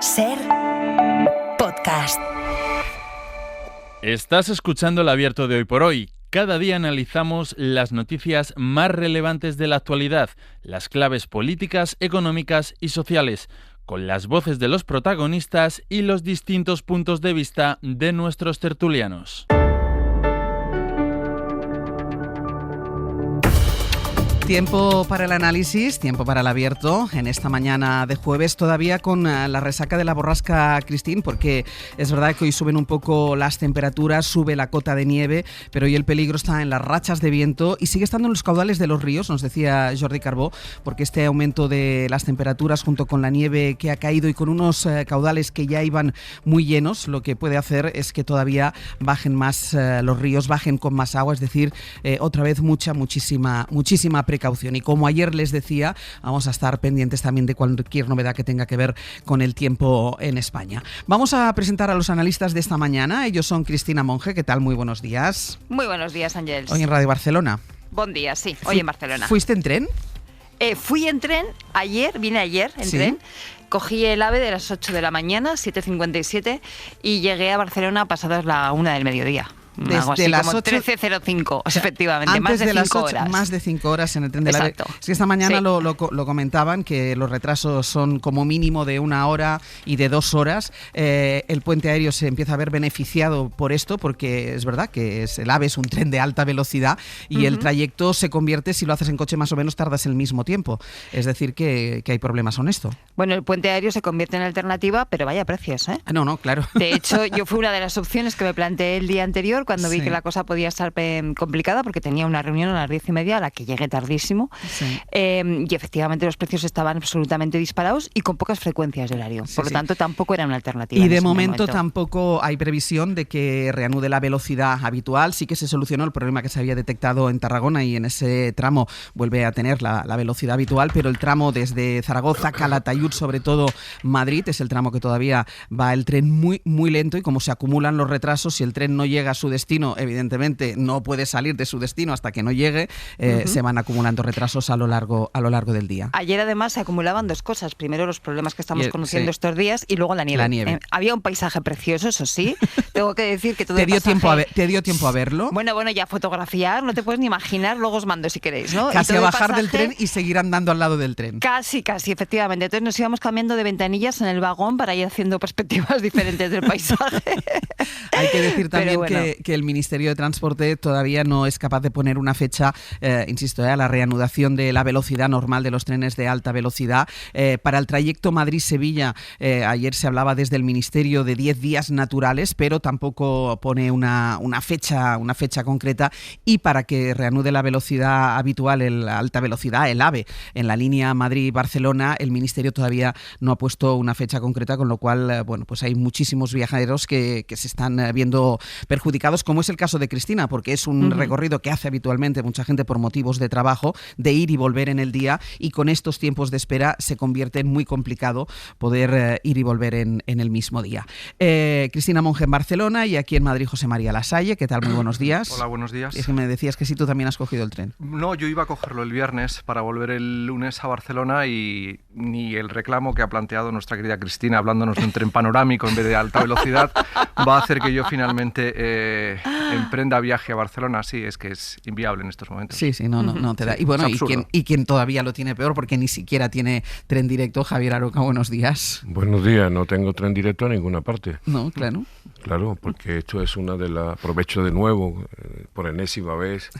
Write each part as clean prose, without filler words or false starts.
SER Podcast. Estás escuchando el Abierto de Hoy por Hoy. Cada día analizamos las noticias más relevantes de la actualidad, las claves políticas, económicas y sociales, con las voces de los protagonistas y los distintos puntos de vista de nuestros tertulianos. Tiempo para el análisis, tiempo para el abierto en esta mañana de jueves, todavía con la resaca de la borrasca Christine, porque es verdad que hoy suben un poco las temperaturas, sube la cota de nieve, pero hoy el peligro está en las rachas de viento y sigue estando en los caudales de los ríos, nos decía Jordi Carbó, porque este aumento de las temperaturas junto con la nieve que ha caído y con unos caudales que ya iban muy llenos, lo que puede hacer es que todavía bajen más los ríos, bajen con más agua, es decir, otra vez muchísima precaución. Y como ayer les decía, vamos a estar pendientes también de cualquier novedad que tenga que ver con el tiempo en España. Vamos a presentar a los analistas de esta mañana. Ellos son Cristina Monge. ¿Qué tal? Muy buenos días. Muy buenos días, Ángels. Hoy en Radio Barcelona. Buen día, sí. Hoy en Barcelona. ¿Fuiste en tren? Fui en tren vine ayer en tren. Cogí el AVE de las 8 de la mañana, 7:57, y llegué a Barcelona pasadas la 1 del mediodía. Desde las 13:05, efectivamente, antes más de 5 horas. Más de 5 horas en el tren de la AVE. Es que esta mañana sí. lo comentaban, que los retrasos son como mínimo de 1 hora y de 2 horas. El puente aéreo se empieza a ver beneficiado por esto, porque es verdad que el AVE es un tren de alta velocidad y el trayecto se convierte, si lo haces en coche más o menos, tardas el mismo tiempo. Es decir, que hay problemas con esto. Bueno, el puente aéreo se convierte en alternativa, pero vaya precios, ¿eh? No, claro. De hecho, yo fui una de las opciones que me planteé el día anterior, cuando vi que la cosa podía estar complicada, porque tenía una reunión a las 10:30 a la que llegué tardísimo, y efectivamente los precios estaban absolutamente disparados y con pocas frecuencias de horario. Por lo tanto, tampoco era una alternativa. Y de momento tampoco hay previsión de que reanude la velocidad habitual. Sí que se solucionó el problema que se había detectado en Tarragona y en ese tramo vuelve a tener la velocidad habitual, pero el tramo desde Zaragoza, Calatayud, sobre todo Madrid, es el tramo que todavía va el tren muy lento, y como se acumulan los retrasos, si el tren no llega a su destino, evidentemente no puede salir de su destino hasta que no llegue, se van acumulando retrasos a lo largo del día. Ayer además se acumulaban dos cosas. Primero, los problemas que estamos conociendo estos días, y luego la nieve. Había un paisaje precioso, eso sí. Tengo que decir que todo ¿Te dio tiempo a verlo? Bueno, ya fotografiar, no te puedes ni imaginar, luego os mando si queréis, ¿no? Casi a bajar del tren y seguir andando al lado del tren. Casi, efectivamente. Entonces nos íbamos cambiando de ventanillas en el vagón para ir haciendo perspectivas diferentes del paisaje. Hay que decir también que el Ministerio de Transporte todavía no es capaz de poner una fecha, insisto, a la reanudación de la velocidad normal de los trenes de alta velocidad. Para el trayecto Madrid-Sevilla, ayer se hablaba desde el Ministerio de 10 días naturales, pero tampoco pone una fecha concreta. Y para que reanude la velocidad habitual, la alta velocidad, el AVE, en la línea Madrid-Barcelona, el Ministerio todavía no ha puesto una fecha concreta, con lo cual, pues hay muchísimos viajeros que se están viendo perjudicados, como es el caso de Cristina, porque es un recorrido que hace habitualmente mucha gente por motivos de trabajo, de ir y volver en el día, y con estos tiempos de espera se convierte en muy complicado poder ir y volver en el mismo día. Cristina Monge en Barcelona, y aquí en Madrid José María Lasalle. ¿Qué tal? Muy buenos días. Hola, buenos días. Es que me decías que sí, tú también has cogido el tren. No, yo iba a cogerlo el viernes para volver el lunes a Barcelona, y ni el reclamo que ha planteado nuestra querida Cristina, hablándonos de un tren panorámico en vez de alta velocidad, va a hacer que yo finalmente emprenda viaje a Barcelona. Sí, es que es inviable en estos momentos. Sí, no te da. Y bueno, y quien todavía lo tiene peor, porque ni siquiera tiene tren directo. Javier Aroca, buenos días. Buenos días, no tengo tren directo a ninguna parte. No, claro. Claro, porque esto es una de las... Aprovecho de nuevo, por enésima vez,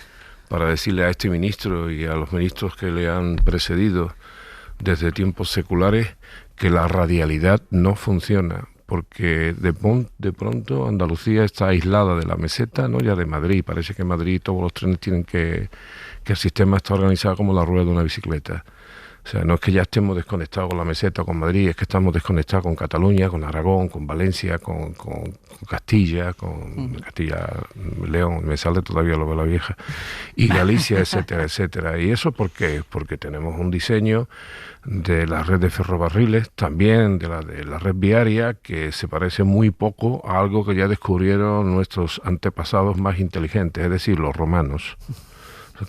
para decirle a este ministro y a los ministros que le han precedido desde tiempos seculares que la radialidad no funciona, porque de pronto Andalucía está aislada de la meseta, no ya de Madrid. Parece que en Madrid todos los trenes tienen que el sistema está organizado como la rueda de una bicicleta. O sea, no es que ya estemos desconectados con la meseta o con Madrid, es que estamos desconectados con Cataluña, con Aragón, con Valencia, con Castilla, con Castilla, León, me sale todavía lo de la vieja, y Galicia, etcétera, etcétera. ¿Y eso por qué? Porque tenemos un diseño de la red de ferrocarriles, también de la red viaria, que se parece muy poco a algo que ya descubrieron nuestros antepasados más inteligentes, es decir, los romanos.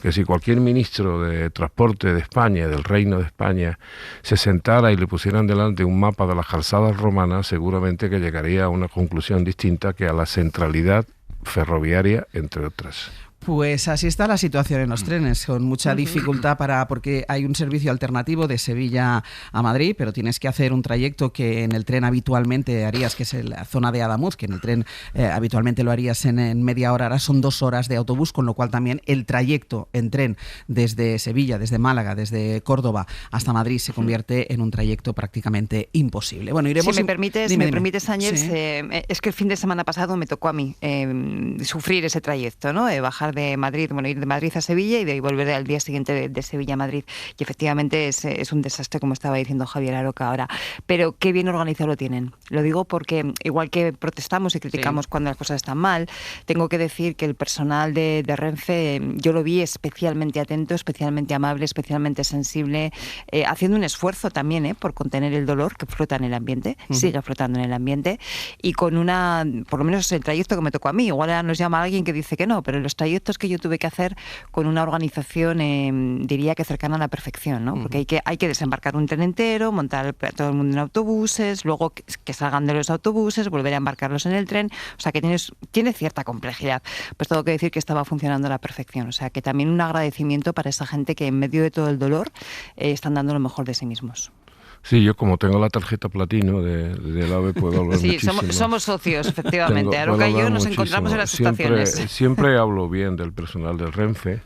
Que si cualquier ministro de Transporte de España, del Reino de España, se sentara y le pusieran delante un mapa de las calzadas romanas, seguramente que llegaría a una conclusión distinta que a la centralidad ferroviaria, entre otras. Pues así está la situación en los trenes, con mucha dificultad porque hay un servicio alternativo de Sevilla a Madrid, pero tienes que hacer un trayecto que en el tren habitualmente harías, que es la zona de Adamuz, que en el tren habitualmente lo harías en media hora, ahora son 2 horas de autobús, con lo cual también el trayecto en tren desde Sevilla, desde Málaga, desde Córdoba hasta Madrid se convierte en un trayecto prácticamente imposible. Bueno, iremos... Si me permites, Ángel, sí. Es que el fin de semana pasado me tocó a mí sufrir ese trayecto, ¿no? Bajar de Madrid, ir de Madrid a Sevilla y de volver al día siguiente de Sevilla a Madrid. Y efectivamente es un desastre, como estaba diciendo Javier Aroca ahora. Pero qué bien organizado lo tienen. Lo digo porque igual que protestamos y criticamos cuando las cosas están mal, tengo que decir que el personal de Renfe, yo lo vi especialmente atento, especialmente amable, especialmente sensible, haciendo un esfuerzo también por contener el dolor que flota en el ambiente, sigue flotando en el ambiente, y con por lo menos el trayecto que me tocó a mí, igual nos llama alguien que dice que no, pero los trayectos que yo tuve que hacer con una organización, diría que cercana a la perfección, ¿no? Porque hay que desembarcar un tren entero, montar a todo el mundo en autobuses, luego que salgan de los autobuses, volver a embarcarlos en el tren, o sea que tiene cierta complejidad. Pues tengo que decir que estaba funcionando a la perfección, o sea que también un agradecimiento para esa gente que en medio de todo el dolor están dando lo mejor de sí mismos. Sí, yo como tengo la tarjeta platino del AVE puedo hablar muchísimo. Sí, somos socios, efectivamente. Aroca y yo nos encontramos en las estaciones. Siempre hablo bien del personal del Renfe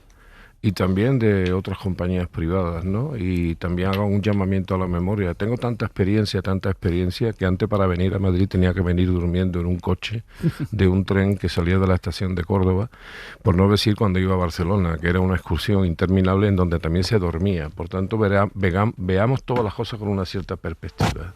y también de otras compañías privadas, ¿no? Y también hago un llamamiento a la memoria. Tengo tanta experiencia, que antes para venir a Madrid tenía que venir durmiendo en un coche de un tren que salía de la estación de Córdoba, por no decir cuando iba a Barcelona, que era una excursión interminable en donde también se dormía. Por tanto, veamos todas las cosas con una cierta perspectiva.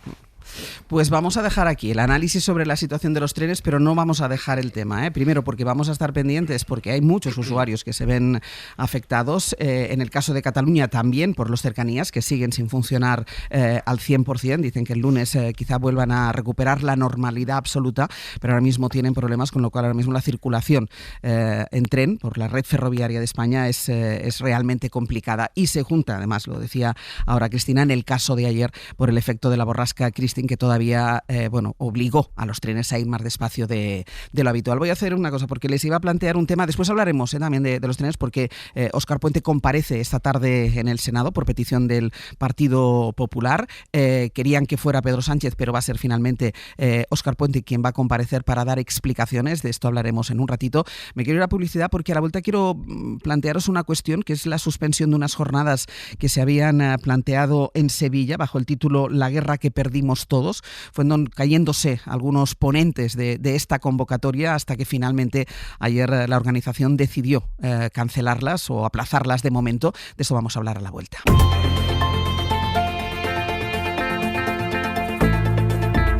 Pues vamos a dejar aquí el análisis sobre la situación de los trenes, pero no vamos a dejar el tema, ¿eh? Primero porque vamos a estar pendientes, porque hay muchos usuarios que se ven afectados. En el caso de Cataluña también por los cercanías que siguen sin funcionar al 100%. Dicen que el lunes quizá vuelvan a recuperar la normalidad absoluta, pero ahora mismo tienen problemas, con lo cual ahora mismo la circulación en tren por la red ferroviaria de España es realmente complicada. Y se junta, además, lo decía ahora Cristina, en el caso de ayer por el efecto de la borrasca Christine, que todavía obligó a los trenes a ir más despacio de lo habitual. Voy a hacer una cosa, porque les iba a plantear un tema, después hablaremos también de los trenes, porque Óscar Puente comparece esta tarde en el Senado por petición del Partido Popular. Querían que fuera Pedro Sánchez, pero va a ser finalmente Óscar Puente quien va a comparecer para dar explicaciones. De esto hablaremos en un ratito. Me quiero ir a publicidad porque a la vuelta quiero plantearos una cuestión, que es la suspensión de unas jornadas que se habían planteado en Sevilla bajo el título La guerra que perdimos todos. Fueron cayéndose algunos ponentes de esta convocatoria hasta que finalmente ayer la organización decidió cancelarlas o aplazarlas de momento. De eso vamos a hablar a la vuelta.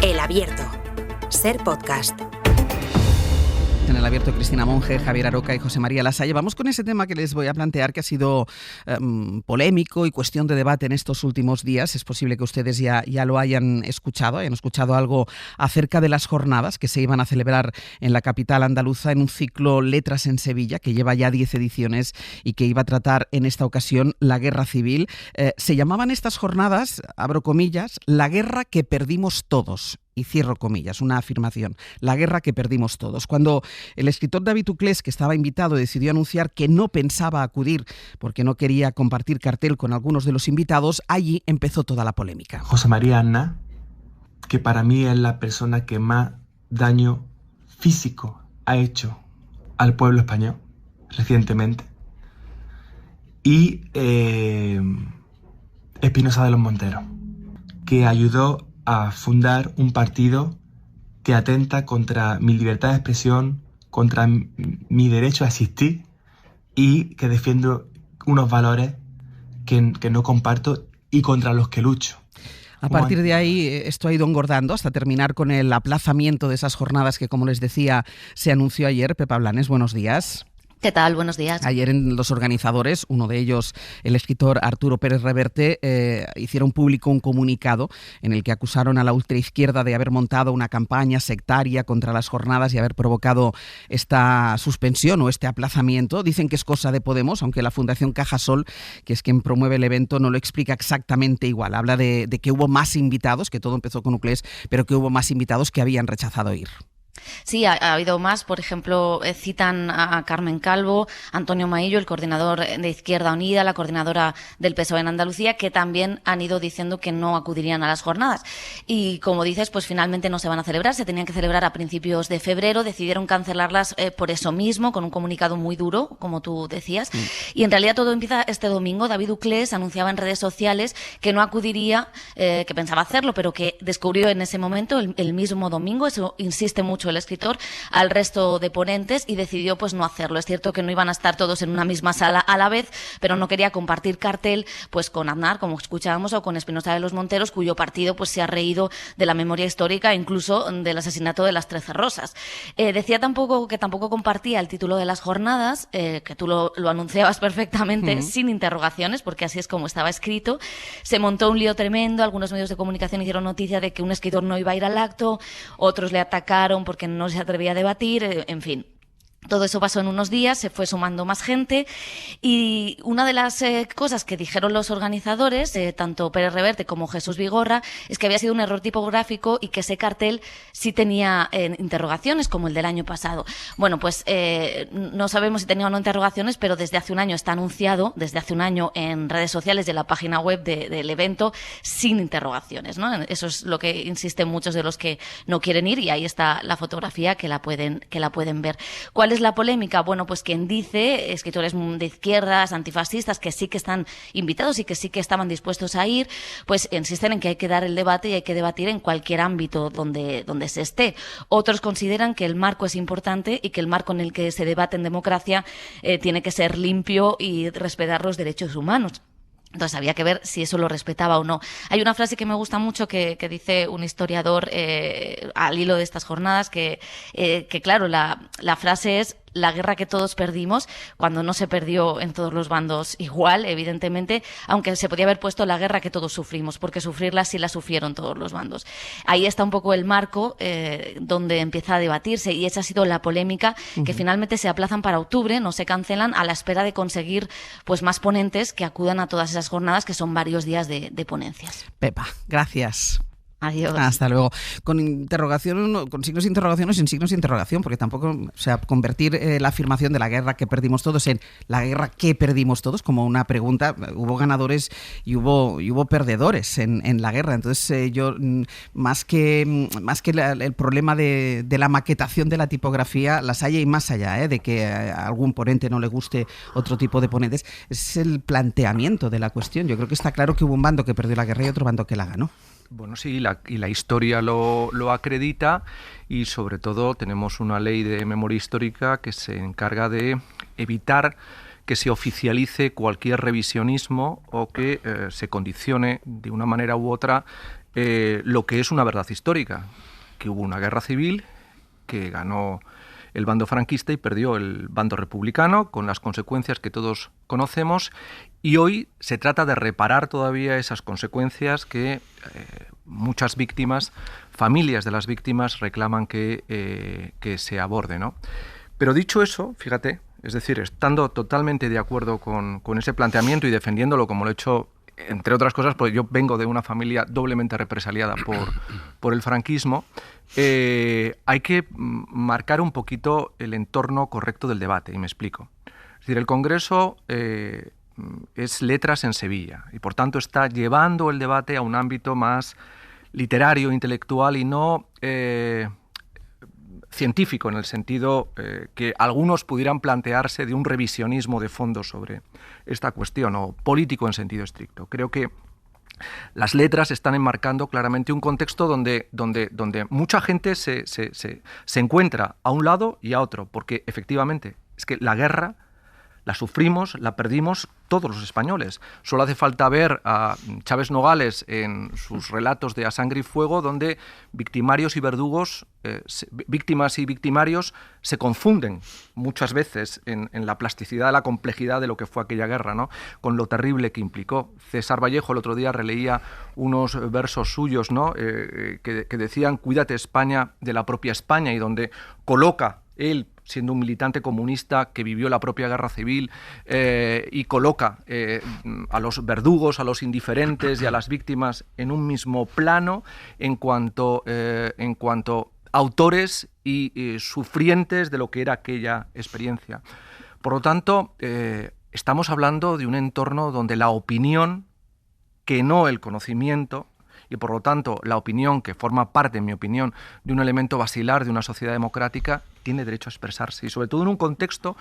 El Abierto. Ser Podcast. En El Abierto, Cristina Monge, Javier Aroca y José María Lasalle. Vamos con ese tema que les voy a plantear, que ha sido polémico y cuestión de debate en estos últimos días. Es posible que ustedes ya lo hayan escuchado algo acerca de las jornadas que se iban a celebrar en la capital andaluza en un ciclo Letras en Sevilla, que lleva ya 10 ediciones y que iba a tratar en esta ocasión la guerra civil. Se llamaban estas jornadas, abro comillas, la guerra que perdimos todos. Y cierro comillas, una afirmación, la guerra que perdimos todos. Cuando el escritor David Uclés, que estaba invitado, decidió anunciar que no pensaba acudir porque no quería compartir cartel con algunos de los invitados, allí empezó toda la polémica. José María Aznar, que para mí es la persona que más daño físico ha hecho al pueblo español recientemente, y Espinosa de los Monteros, que ayudó a fundar un partido que atenta contra mi libertad de expresión, contra mi derecho a existir, y que defiendo unos valores que no comparto y contra los que lucho. A partir de ahí esto ha ido engordando hasta terminar con el aplazamiento de esas jornadas que, como les decía, se anunció ayer. Pepa Blanes, buenos días. ¿Qué tal? Buenos días. Ayer los organizadores, uno de ellos, el escritor Arturo Pérez Reverte, hicieron público un comunicado en el que acusaron a la ultraizquierda de haber montado una campaña sectaria contra las jornadas y haber provocado esta suspensión o este aplazamiento. Dicen que es cosa de Podemos, aunque la Fundación Cajasol, que es quien promueve el evento, no lo explica exactamente igual. Habla de que hubo más invitados, que todo empezó con Uclés, pero que hubo más invitados que habían rechazado ir. Sí, ha habido más. Por ejemplo, citan a Carmen Calvo, Antonio Maillo, el coordinador de Izquierda Unida, la coordinadora del PSOE en Andalucía, que también han ido diciendo que no acudirían a las jornadas. Y como dices, pues finalmente no se van a celebrar. Se tenían que celebrar a principios de febrero. Decidieron cancelarlas por eso mismo, con un comunicado muy duro, como tú decías. Y en realidad todo empieza este domingo. David Uclés anunciaba en redes sociales que no acudiría, que pensaba hacerlo, pero que descubrió en ese momento, el mismo domingo, eso insiste mucho el escritor, al resto de ponentes, y decidió pues no hacerlo. Es cierto que no iban a estar todos en una misma sala a la vez, pero no quería compartir cartel pues con Aznar, como escuchábamos, o con Espinosa de los Monteros, cuyo partido pues se ha reído de la memoria histórica, incluso del asesinato de las 13 Rosas. Decía que tampoco compartía el título de las jornadas, que tú lo anunciabas perfectamente, sin interrogaciones, porque así es como estaba escrito. Se montó un lío tremendo, algunos medios de comunicación hicieron noticia de que un escritor no iba a ir al acto, otros le atacaron porque no se atrevía a debatir, en fin. Todo eso pasó en unos días, se fue sumando más gente, y una de las cosas que dijeron los organizadores, tanto Pérez Reverte como Jesús Vigorra, es que había sido un error tipográfico y que ese cartel sí tenía interrogaciones, como el del año pasado. Bueno, pues no sabemos si tenía o no interrogaciones, pero desde hace un año está anunciado, desde hace un año en redes sociales de la página web del evento, sin interrogaciones, ¿no? Eso es lo que insisten muchos de los que no quieren ir, y ahí está la fotografía que la pueden ver. ¿Cuál es la polémica? Bueno, pues quien dice, escritores de izquierdas, antifascistas, que sí que están invitados y que sí que estaban dispuestos a ir, pues insisten en que hay que dar el debate y hay que debatir en cualquier ámbito donde se esté. Otros consideran que el marco es importante y que el marco en el que se debate en democracia tiene que ser limpio y respetar los derechos humanos. Entonces había que ver si eso lo respetaba o no. Hay una frase que me gusta mucho que dice un historiador al hilo de estas jornadas, que claro, la frase es: la guerra que todos perdimos, cuando no se perdió en todos los bandos igual, evidentemente, aunque se podía haber puesto la guerra que todos sufrimos, porque sufrirla sí la sufrieron todos los bandos. Ahí está un poco el marco donde empieza a debatirse, y esa ha sido la polémica, que finalmente se aplazan para octubre, no se cancelan, a la espera de conseguir pues más ponentes que acudan a todas esas jornadas, que son varios días de ponencias. Pepa, gracias. Adiós. Hasta luego. Con interrogación, con signos de interrogación o sin signos de interrogación, porque tampoco, o sea, convertir la afirmación de la guerra que perdimos todos en la guerra que perdimos todos como una pregunta. Hubo ganadores y hubo perdedores en la guerra. Entonces yo, más que el problema de la maquetación de la tipografía, las hay y más allá, de que a algún ponente no le guste otro tipo de ponentes, es el planteamiento de la cuestión. Yo creo que está claro que hubo un bando que perdió la guerra y otro bando que la ganó. Bueno, sí, y la historia lo acredita, y sobre todo tenemos una ley de memoria histórica que se encarga de evitar que se oficialice cualquier revisionismo o que se condicione de una manera u otra lo que es una verdad histórica, que hubo una guerra civil, que ganó el bando franquista y perdió el bando republicano, con las consecuencias que todos conocemos, y hoy se trata de reparar todavía esas consecuencias que muchas víctimas, familias de las víctimas, reclaman que se aborde, ¿no? Pero dicho eso, fíjate, es decir, estando totalmente de acuerdo con ese planteamiento y defendiéndolo como lo he hecho, entre otras cosas, porque yo vengo de una familia doblemente represaliada por el franquismo, hay que marcar un poquito el entorno correcto del debate, y me explico. Es decir, el Congreso es Letras en Sevilla, y por tanto está llevando el debate a un ámbito más literario, intelectual, y no científico, en el sentido que algunos pudieran plantearse de un revisionismo de fondo sobre esta cuestión, o político en sentido estricto. Creo que las letras están enmarcando claramente un contexto donde mucha gente se encuentra a un lado y a otro, porque efectivamente es que la guerra la sufrimos, la perdimos todos los españoles. Solo hace falta ver a Chávez Nogales en sus relatos de A Sangre y Fuego, donde victimarios y verdugos, víctimas y victimarios se confunden muchas veces en la plasticidad, la complejidad de lo que fue aquella guerra, ¿no? Con lo terrible que implicó. César Vallejo el otro día releía unos versos suyos, ¿no? que decían: cuídate España de la propia España, y donde coloca él, siendo un militante comunista que vivió la propia guerra civil, y coloca a los verdugos, a los indiferentes y a las víctimas en un mismo plano en cuanto autores y sufrientes de lo que era aquella experiencia. Por lo tanto, estamos hablando de un entorno donde la opinión, que no el conocimiento, y por lo tanto la opinión, que forma parte, en mi opinión, de un elemento basilar de una sociedad democrática, tiene derecho a expresarse, y sobre todo en un contexto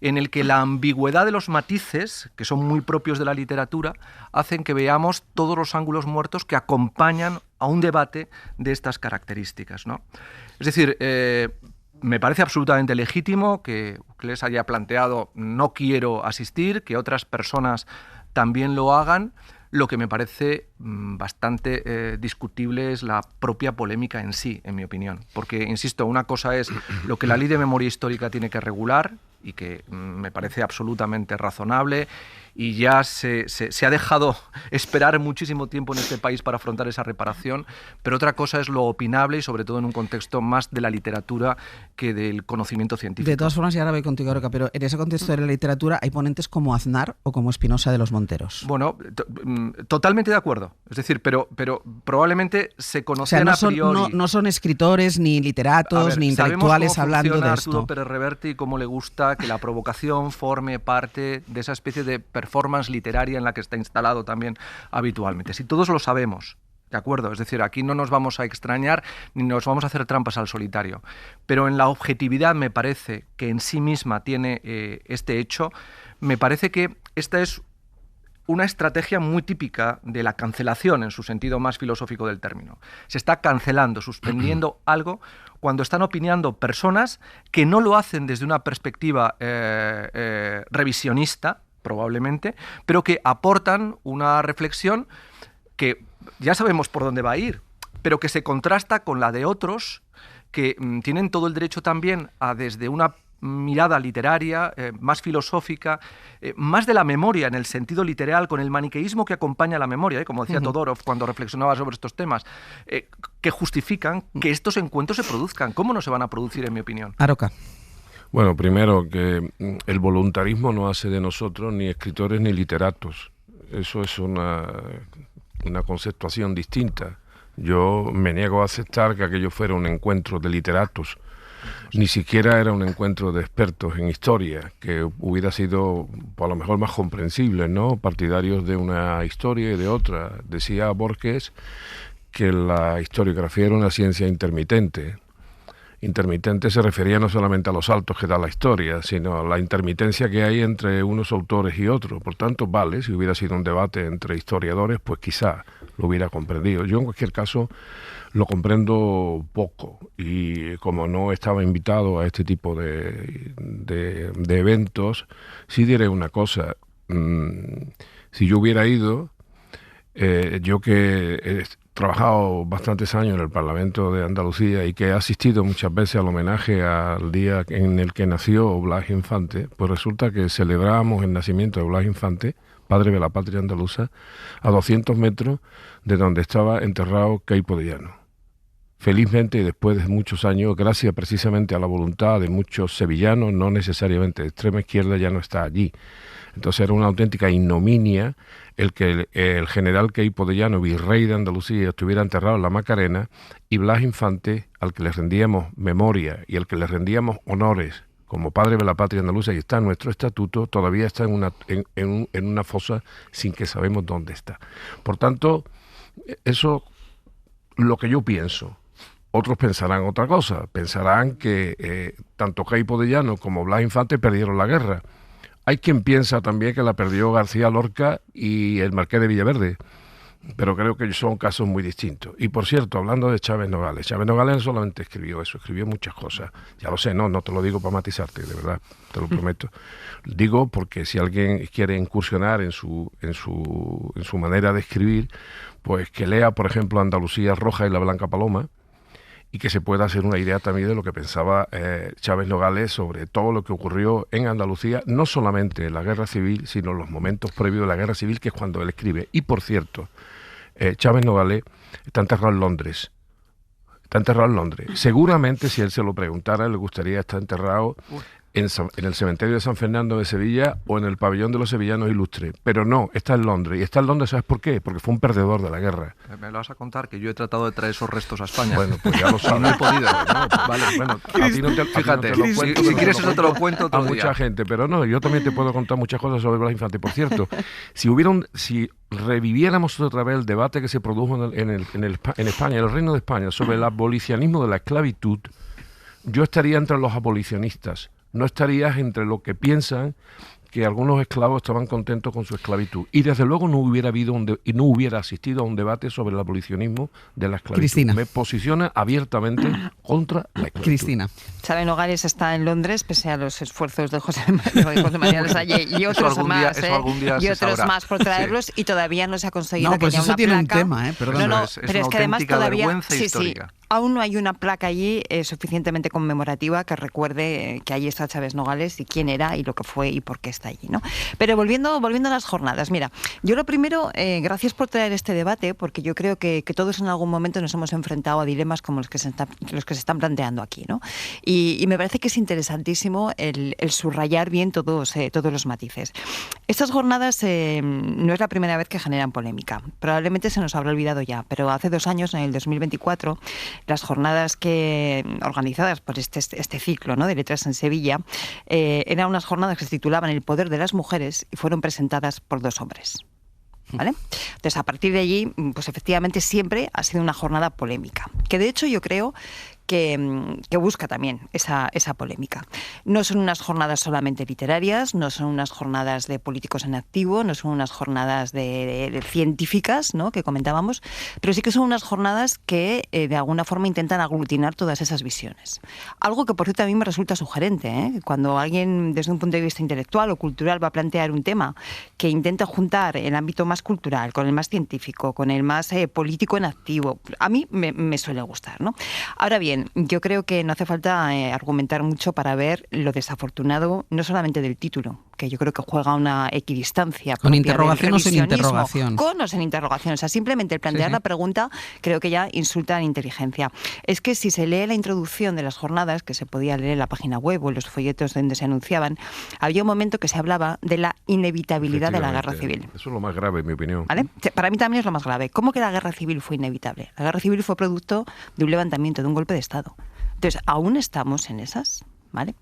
en el que la ambigüedad de los matices, que son muy propios de la literatura, hacen que veamos todos los ángulos muertos que acompañan a un debate de estas características, ¿no? Es decir, me parece absolutamente legítimo que les haya planteado no quiero asistir, que otras personas también lo hagan. Lo que me parece bastante discutible es la propia polémica en sí, en mi opinión. Porque, insisto, una cosa es lo que la Ley de Memoria Histórica tiene que regular, y que me parece absolutamente razonable, y ya se ha dejado esperar muchísimo tiempo en este país para afrontar esa reparación, pero otra cosa es lo opinable, y sobre todo en un contexto más de la literatura que del conocimiento científico. De todas formas, y ahora voy contigo, Aroca, pero en ese contexto de la literatura hay ponentes como Aznar o como Espinosa de los Monteros. Bueno, totalmente de acuerdo. Es decir, pero probablemente se conocían, o sea, a priori. No son escritores, ni literatos, ni intelectuales hablando de esto. Arturo Pérez Reverte y cómo le gusta que la provocación forme parte de esa especie de performance literaria en la que está instalado también habitualmente. Si todos lo sabemos, ¿de acuerdo? Es decir, aquí no nos vamos a extrañar ni nos vamos a hacer trampas al solitario. Pero en la objetividad me parece que en sí misma tiene este hecho, me parece que esta es una estrategia muy típica de la cancelación en su sentido más filosófico del término. Se está cancelando, suspendiendo algo cuando están opinando personas que no lo hacen desde una perspectiva revisionista, probablemente, pero que aportan una reflexión que ya sabemos por dónde va a ir, pero que se contrasta con la de otros que tienen todo el derecho también a, desde una mirada literaria, más filosófica, más de la memoria en el sentido literal, con el maniqueísmo que acompaña a la memoria, como decía Todorov cuando reflexionaba sobre estos temas, que justifican que estos encuentros se produzcan. ¿Cómo no se van a producir, en mi opinión? Aroca. Bueno, primero que el voluntarismo no hace de nosotros ni escritores ni literatos. Eso es una conceptuación distinta. Yo me niego a aceptar que aquello fuera un encuentro de literatos. Ni siquiera era un encuentro de expertos en historia, que hubiera sido a lo mejor más comprensible, ¿no? Partidarios de una historia y de otra. Decía Borges que la historiografía era una ciencia intermitente. Intermitente se refería no solamente a los saltos que da la historia, sino a la intermitencia que hay entre unos autores y otros. Por tanto, vale, si hubiera sido un debate entre historiadores, pues quizá lo hubiera comprendido. Yo, en cualquier caso, lo comprendo poco, y como no estaba invitado a este tipo de eventos, sí diré una cosa. Si yo hubiera ido, yo que he trabajado bastantes años en el Parlamento de Andalucía y que he asistido muchas veces al homenaje al día en el que nació Blas Infante, pues resulta que celebramos el nacimiento de Blas Infante, padre de la patria andaluza, a 200 metros de donde estaba enterrado Queipo de Llano. Felizmente, y después de muchos años, gracias precisamente a la voluntad de muchos sevillanos, no necesariamente de extrema izquierda, ya no está allí. Entonces era una auténtica ignominia el que el general Queipo de Llano, virrey de Andalucía, estuviera enterrado en la Macarena, y Blas Infante, al que le rendíamos memoria y al que le rendíamos honores como padre de la patria andaluza, y está en nuestro estatuto, todavía está en una fosa sin que sabemos dónde está. Por tanto, eso es lo que yo pienso. Otros pensarán otra cosa, pensarán que tanto Queipo de Llano como Blas Infante perdieron la guerra. Hay quien piensa también que la perdió García Lorca y el Marqués de Villaverde. pero creo que son casos muy distintos. Y por cierto, hablando de Chávez Nogales no solamente escribió eso, escribió muchas cosas. Ya lo sé, no te lo digo para matizarte, de verdad, te lo prometo. Digo porque si alguien quiere incursionar en su manera de escribir, pues que lea, por ejemplo, Andalucía Roja y la Blanca Paloma, y que se pueda hacer una idea también de lo que pensaba Chávez Nogales sobre todo lo que ocurrió en Andalucía, no solamente en la guerra civil, sino en los momentos previos de la guerra civil, que es cuando él escribe. Y por cierto, Chávez Nogales está enterrado en Londres. Seguramente, si él se lo preguntara, le gustaría estar enterrado en el cementerio de San Fernando de Sevilla o en el pabellón de los sevillanos ilustres, pero no, está en Londres. Y está en Londres, ¿sabes por qué? Porque fue un perdedor de la guerra. Me lo vas a contar, que yo he tratado de traer esos restos a España. Bueno, pues ya lo sabes. No he podido. No, pues vale, bueno, a ti no te, fíjate, lo cuento, si quieres eso te lo cuento otro día. Mucha gente, pero no, yo también te puedo contar muchas cosas sobre Blas Infante. Por cierto, si reviviéramos otra vez el debate que se produjo en España, en el Reino de España, sobre el abolicionismo de la esclavitud, yo estaría entre los abolicionistas. No estarías entre lo que piensan que algunos esclavos estaban contentos con su esclavitud. Y desde luego no hubiera asistido a un debate sobre el abolicionismo de la esclavitud. Cristina. Me posiciona abiertamente contra la esclavitud. Cristina. Chávez Nogales está en Londres, pese a los esfuerzos de José María Lasalle y otros más por traerlos, y todavía no se ha conseguido que haya una placa. Eso tiene un tema, perdón. Pero es que además todavía vergüenza histórica. Aún no hay una placa allí suficientemente conmemorativa que recuerde que allí está Chávez Nogales y quién era y lo que fue y por qué está allí, ¿no? Pero volviendo a las jornadas, mira, yo lo primero, gracias por traer este debate, porque yo creo que todos en algún momento nos hemos enfrentado a dilemas como los que se están planteando aquí, ¿no? Y me parece que es interesantísimo el subrayar bien todos los matices. Estas jornadas no es la primera vez que generan polémica. Probablemente se nos habrá olvidado ya, pero hace 2 años, en el 2024, las jornadas organizadas por este ciclo, ¿no?, de letras en Sevilla, eran unas jornadas que se titulaban El poder de las mujeres y fueron presentadas por 2 hombres. ¿Vale? Entonces, a partir de allí, pues efectivamente siempre ha sido una jornada polémica, que de hecho yo creo que busca también esa polémica. No son unas jornadas solamente literarias, no son unas jornadas de políticos en activo, no son unas jornadas de científicas, ¿no?, que comentábamos, pero sí que son unas jornadas que de alguna forma intentan aglutinar todas esas visiones. Algo que, por cierto, a mí me resulta sugerente, ¿eh? Cuando alguien, desde un punto de vista intelectual o cultural, va a plantear un tema que intenta juntar el ámbito más cultural con el más científico, con el más político en activo, a mí me suele gustar, ¿no? Ahora bien, yo creo que no hace falta argumentar mucho para ver lo desafortunado, no solamente del título, que yo creo que juega una equidistancia. ¿Con interrogación o sin interrogación? Con o sin interrogación. O sea, simplemente el plantear la pregunta creo que ya insulta a la inteligencia. Es que si se lee la introducción de las jornadas, que se podía leer en la página web o en los folletos donde se anunciaban, había un momento que se hablaba de la inevitabilidad de la guerra civil. Eso es lo más grave, en mi opinión. ¿Vale? Para mí también es lo más grave. ¿Cómo que la guerra civil fue inevitable? La guerra civil fue producto de un levantamiento, de un golpe de Estado. Entonces, aún estamos en esas, ¿vale?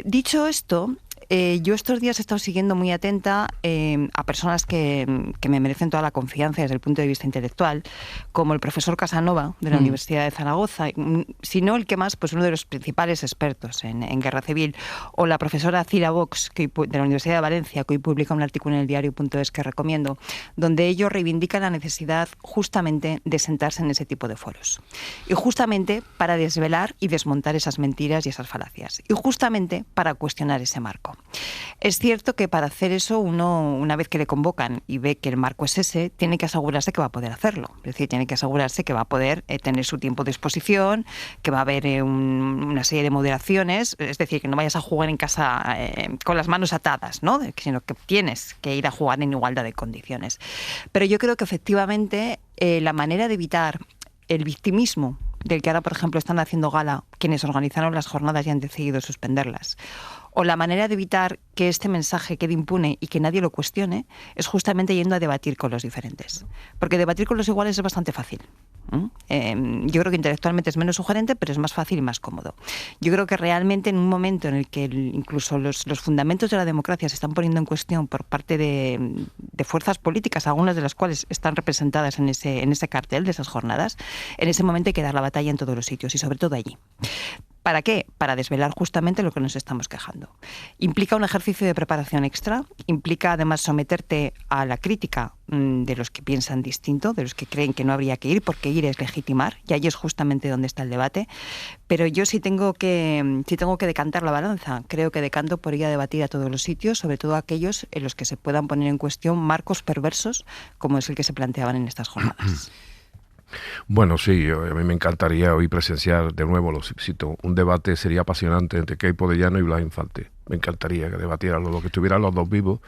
Dicho esto, yo estos días he estado siguiendo muy atenta a personas que me merecen toda la confianza desde el punto de vista intelectual, como el profesor Casanova de la Universidad de Zaragoza, si no el que más, pues uno de los principales expertos en guerra civil, o la profesora Cira Vox de la Universidad de Valencia, que hoy publica un artículo en el diario.es que recomiendo, donde ellos reivindican la necesidad justamente de sentarse en ese tipo de foros. Y justamente para desvelar y desmontar esas mentiras y esas falacias. Y justamente para cuestionar ese marco. Es cierto que para hacer eso uno, una vez que le convocan y ve que el marco es ese, tiene que asegurarse que va a poder hacerlo. Es decir, tiene que asegurarse que va a poder tener su tiempo de exposición, que va a haber una serie de moderaciones, es decir, que no vayas a jugar en casa con las manos atadas, ¿no?, sino que tienes que ir a jugar en igualdad de condiciones. Pero yo creo que efectivamente la manera de evitar el victimismo del que ahora, por ejemplo, están haciendo gala quienes organizaron las jornadas y han decidido suspenderlas, o la manera de evitar que este mensaje quede impune y que nadie lo cuestione, es justamente yendo a debatir con los diferentes. Porque debatir con los iguales es bastante fácil. Yo creo que intelectualmente es menos sugerente, pero es más fácil y más cómodo. Yo creo que realmente en un momento en el que incluso los fundamentos de la democracia se están poniendo en cuestión por parte de fuerzas políticas, algunas de las cuales están representadas en ese cartel de esas jornadas, en ese momento hay que dar la batalla en todos los sitios y sobre todo allí. ¿Para qué? Para desvelar justamente lo que nos estamos quejando. Implica un ejercicio de preparación extra, implica además someterte a la crítica de los que piensan distinto, de los que creen que no habría que ir, porque ir es legitimar, y ahí es justamente donde está el debate. Pero yo sí tengo que decantar la balanza. Creo que decanto por ir a debatir a todos los sitios, sobre todo aquellos en los que se puedan poner en cuestión marcos perversos, como es el que se planteaban en estas jornadas. Bueno, sí, a mí me encantaría hoy presenciar de nuevo, lo cito, un debate sería apasionante entre Queipo de Llano y Blas Infante. Me encantaría que debatieran los dos, que estuvieran los dos vivos,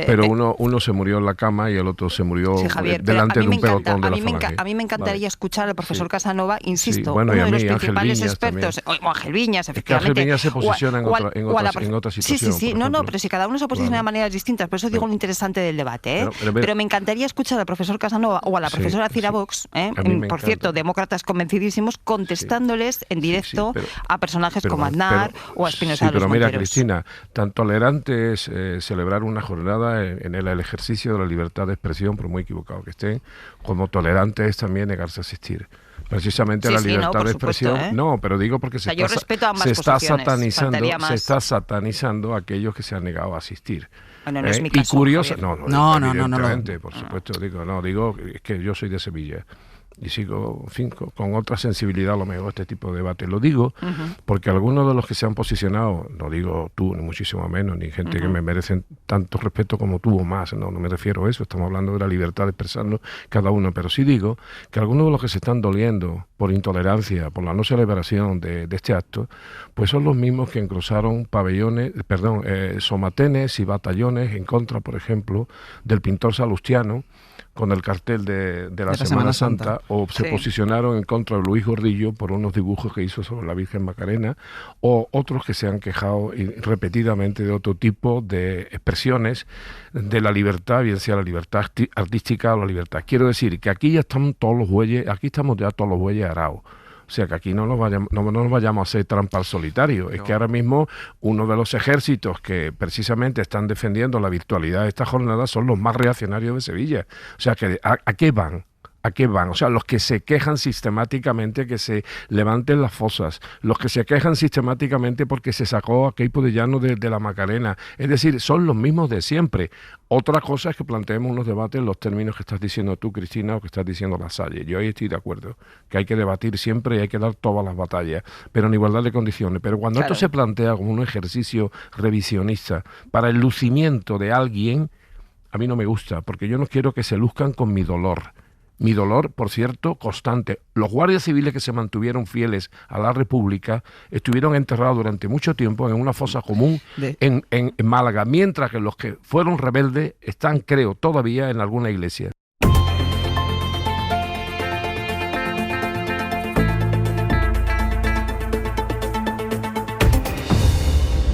pero uno se murió en la cama y el otro se murió delante de un pelotón de la Falange. A mí me encantaría escuchar al profesor Casanova, insisto, bueno, uno de los Ángel principales Viñas expertos, o Ángel Viñas, efectivamente. Es que Ángel Viñas se posiciona en otra situación. Sí, no, pero si cada uno se posiciona de maneras distintas, por eso digo lo interesante del debate. Pero me encantaría escuchar al profesor Casanova o a la profesora Cira Vox, por cierto, demócratas convencidísimos, contestándoles en directo a personajes como Aznar o a Espinosa de los Monteros. Monteros. Mira, Cristina, tan tolerante es celebrar una jornada en el ejercicio de la libertad de expresión, por muy equivocado que estén, como tolerante es también negarse a asistir. Precisamente la libertad de expresión, pero digo porque se está satanizando a aquellos que se han negado a asistir. Bueno, no es mi caso, y curioso, evidentemente, por supuesto, digo es que yo soy de Sevilla y sigo, en fin, con otra sensibilidad a lo mejor este tipo de debate. Lo digo porque algunos de los que se han posicionado, no digo tú, ni muchísimo menos, ni gente que me merecen tanto respeto como tú o más, no me refiero a eso, estamos hablando de la libertad de expresarnos cada uno, pero sí digo que algunos de los que se están doliendo por intolerancia, por la no celebración de este acto, pues son los mismos que encrozaron somatenes y batallones en contra, por ejemplo, del pintor salustiano, con el cartel de la Semana Santa, o se posicionaron en contra de Luis Gordillo por unos dibujos que hizo sobre la Virgen Macarena, o otros que se han quejado repetidamente de otro tipo de expresiones de la libertad, bien sea la libertad artística o la libertad. Quiero decir que aquí ya estamos todos los bueyes arados. O sea, que aquí no nos vayamos a hacer trampa al solitario. Es que ahora mismo uno de los ejércitos que precisamente están defendiendo la virtualidad de esta jornada son los más reaccionarios de Sevilla. O sea, que ¿a qué van? ¿A qué van? O sea, los que se quejan sistemáticamente que se levanten las fosas, los que se quejan sistemáticamente porque se sacó a Queipo de Llano de la Macarena. Es decir, son los mismos de siempre. Otra cosa es que planteemos unos debates en los términos que estás diciendo tú, Cristina, o que estás diciendo Lasalle. Yo ahí estoy de acuerdo, que hay que debatir siempre y hay que dar todas las batallas, pero en igualdad de condiciones. Pero cuando esto se plantea como un ejercicio revisionista para el lucimiento de alguien, a mí no me gusta, porque yo no quiero que se luzcan con mi dolor. Mi dolor, por cierto, constante. Los guardias civiles que se mantuvieron fieles a la República estuvieron enterrados durante mucho tiempo en una fosa común en Málaga, mientras que los que fueron rebeldes están, creo, todavía en alguna iglesia.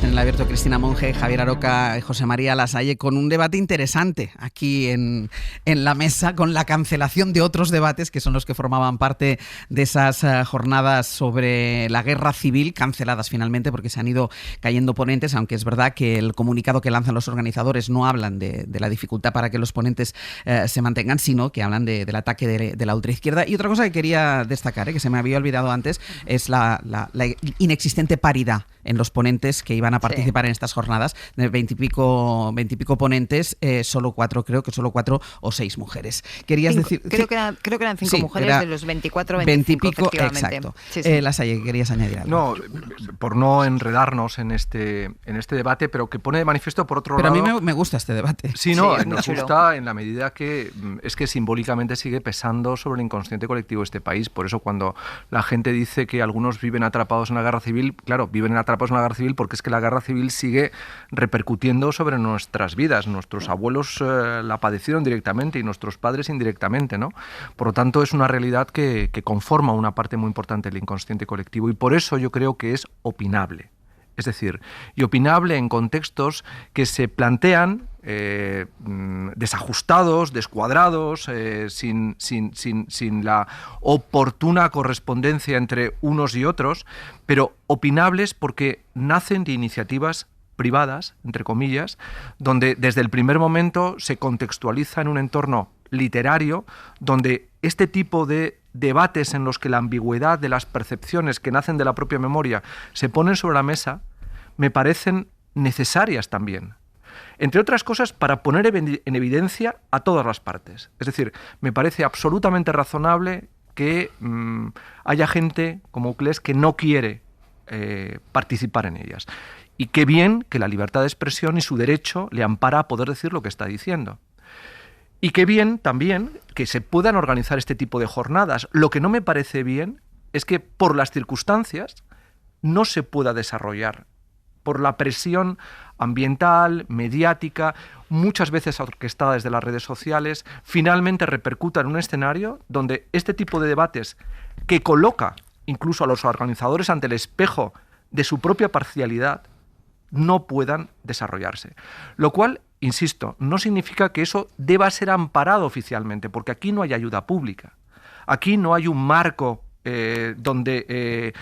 El abierto Cristina Monge, Javier Aroca y José María Lasalle, con un debate interesante aquí en la mesa, con la cancelación de otros debates que son los que formaban parte de esas jornadas sobre la guerra civil, canceladas finalmente porque se han ido cayendo ponentes, aunque es verdad que el comunicado que lanzan los organizadores no hablan de la dificultad para que los ponentes se mantengan, sino que hablan del ataque de la ultraizquierda. Y otra cosa que quería destacar, que se me había olvidado antes, es la inexistente paridad en los ponentes que iban a participar en estas jornadas. De 20 y pico ponentes, solo 4 o 6 mujeres. Querías decir... Creo que eran 5 mujeres de los 24 o 25, efectivamente. Exacto. Sí. Lasalle, querías añadir algo. No, por no enredarnos en este debate, pero que pone de manifiesto por otro lado... Pero a mí me gusta este debate. Sí, nos gusta en la medida que es que simbólicamente sigue pesando sobre el inconsciente colectivo de este país. Por eso cuando la gente dice que algunos viven atrapados en la guerra civil, claro, viven atrapados en la guerra civil porque es que la guerra civil sigue repercutiendo sobre nuestras vidas. Nuestros abuelos la padecieron directamente y nuestros padres indirectamente, ¿no? Por lo tanto, es una realidad que conforma una parte muy importante del inconsciente colectivo y por eso yo creo que es opinable. Es decir, y opinable en contextos que se plantean desajustados, descuadrados, sin la oportuna correspondencia entre unos y otros, pero opinables porque nacen de iniciativas privadas, entre comillas, donde desde el primer momento se contextualiza en un entorno literario donde este tipo de debates en los que la ambigüedad de las percepciones que nacen de la propia memoria se ponen sobre la mesa, me parecen necesarias también. Entre otras cosas, para poner en evidencia a todas las partes. Es decir, me parece absolutamente razonable que haya gente como Uclés que no quiere participar en ellas. Y qué bien que la libertad de expresión y su derecho le ampara a poder decir lo que está diciendo. Y qué bien también que se puedan organizar este tipo de jornadas. Lo que no me parece bien es que por las circunstancias no se pueda desarrollar, por la presión ambiental, mediática, muchas veces orquestada desde las redes sociales, finalmente repercuta en un escenario donde este tipo de debates, que coloca incluso a los organizadores ante el espejo de su propia parcialidad, no puedan desarrollarse. Lo cual, insisto, no significa que eso deba ser amparado oficialmente, porque aquí no hay ayuda pública. Aquí no hay un marco donde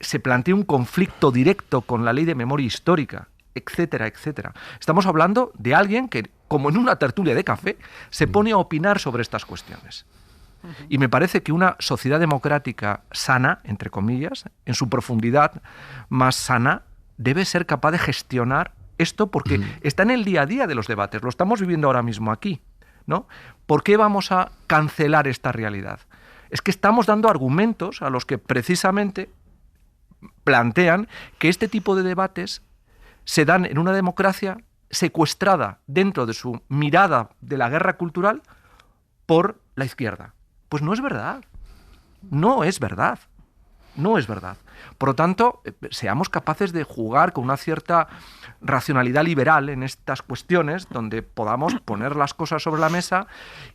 se plantea un conflicto directo con la ley de memoria histórica, etcétera, etcétera. Estamos hablando de alguien que, como en una tertulia de café, se pone a opinar sobre estas cuestiones. Y me parece que una sociedad democrática sana, entre comillas, en su profundidad más sana, debe ser capaz de gestionar esto porque está en el día a día de los debates, lo estamos viviendo ahora mismo aquí, ¿no? ¿Por qué vamos a cancelar esta realidad? Es que estamos dando argumentos a los que precisamente plantean que este tipo de debates se dan en una democracia secuestrada dentro de su mirada de la guerra cultural por la izquierda. Pues no es verdad. No es verdad. No es verdad. Por lo tanto, seamos capaces de jugar con una cierta racionalidad liberal en estas cuestiones, donde podamos poner las cosas sobre la mesa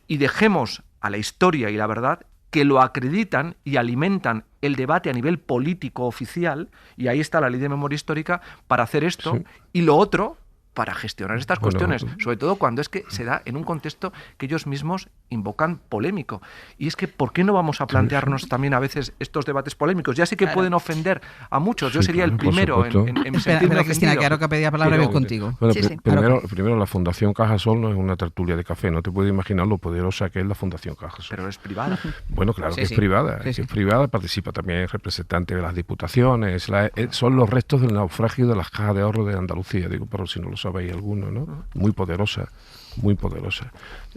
y dejemos a la historia y la verdad que lo acreditan y alimentan el debate a nivel político oficial, y ahí está la ley de memoria histórica para hacer esto, sí. Y lo otro para gestionar estas cuestiones, sobre todo cuando es que se da en un contexto que ellos mismos invocan polémico. Y es que, ¿por qué no vamos a plantearnos también a veces estos debates polémicos? Ya sé que pueden ofender a muchos, yo sería el primero en sentirme ofendido. Cristina, claro que pedía palabra, voy contigo. Bueno, primero, la Fundación Cajasol no es una tertulia de café, no te puedes imaginar lo poderosa que es la Fundación Cajasol. Pero es privada. Bueno, claro que es privada, es privada, participa también el representante de las diputaciones, son los restos del naufragio de las cajas de ahorro de Andalucía, digo, pero si no lo sabéis alguno, ¿no? Muy poderosa, muy poderosa.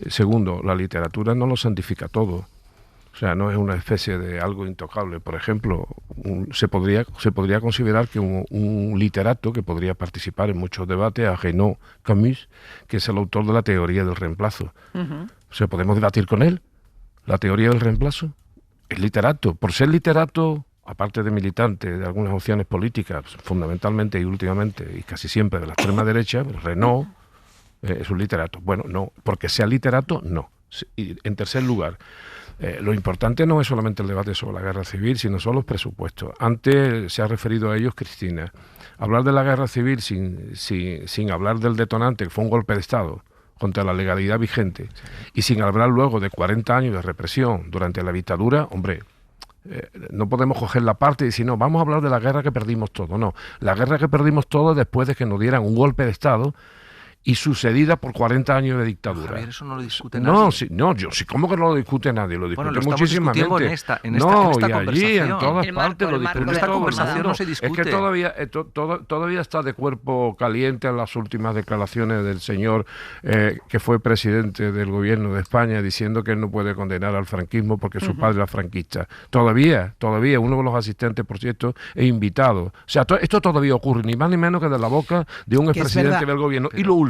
Segundo, la literatura no lo santifica todo. O sea, no es una especie de algo intocable. Por ejemplo, se podría considerar que un literato que podría participar en muchos debates, a Renaud Camus, que es el autor de la teoría del reemplazo. O sea, podemos debatir con él. La teoría del reemplazo es literato. Por ser literato, aparte de militante de algunas opciones políticas, fundamentalmente y últimamente, y casi siempre de la extrema derecha, Renaud es un literato. Bueno, no, porque sea literato, no. Y en tercer lugar, lo importante no es solamente el debate sobre la guerra civil, sino son los presupuestos. Antes se ha referido a ellos Cristina. Hablar de la guerra civil sin hablar del detonante, que fue un golpe de Estado contra la legalidad vigente, y sin hablar luego de 40 años de represión durante la dictadura, hombre, no podemos coger la parte y decir, no, vamos a hablar de la guerra que perdimos todo. No, la guerra que perdimos todo después de que nos dieran un golpe de Estado y sucedida por 40 años de dictadura. Javier, eso no lo discute nadie. ¿Cómo que no lo discute nadie? Lo discute muchísimamente. En esta y allí, en todas partes lo discute. En esta conversación no se discute. Es que todavía está de cuerpo caliente en las últimas declaraciones del señor que fue presidente del gobierno de España, diciendo que él no puede condenar al franquismo porque su padre era franquista. Todavía, uno de los asistentes, por cierto, es invitado. O sea, esto todavía ocurre, ni más ni menos que de la boca de un expresidente del gobierno. Y lo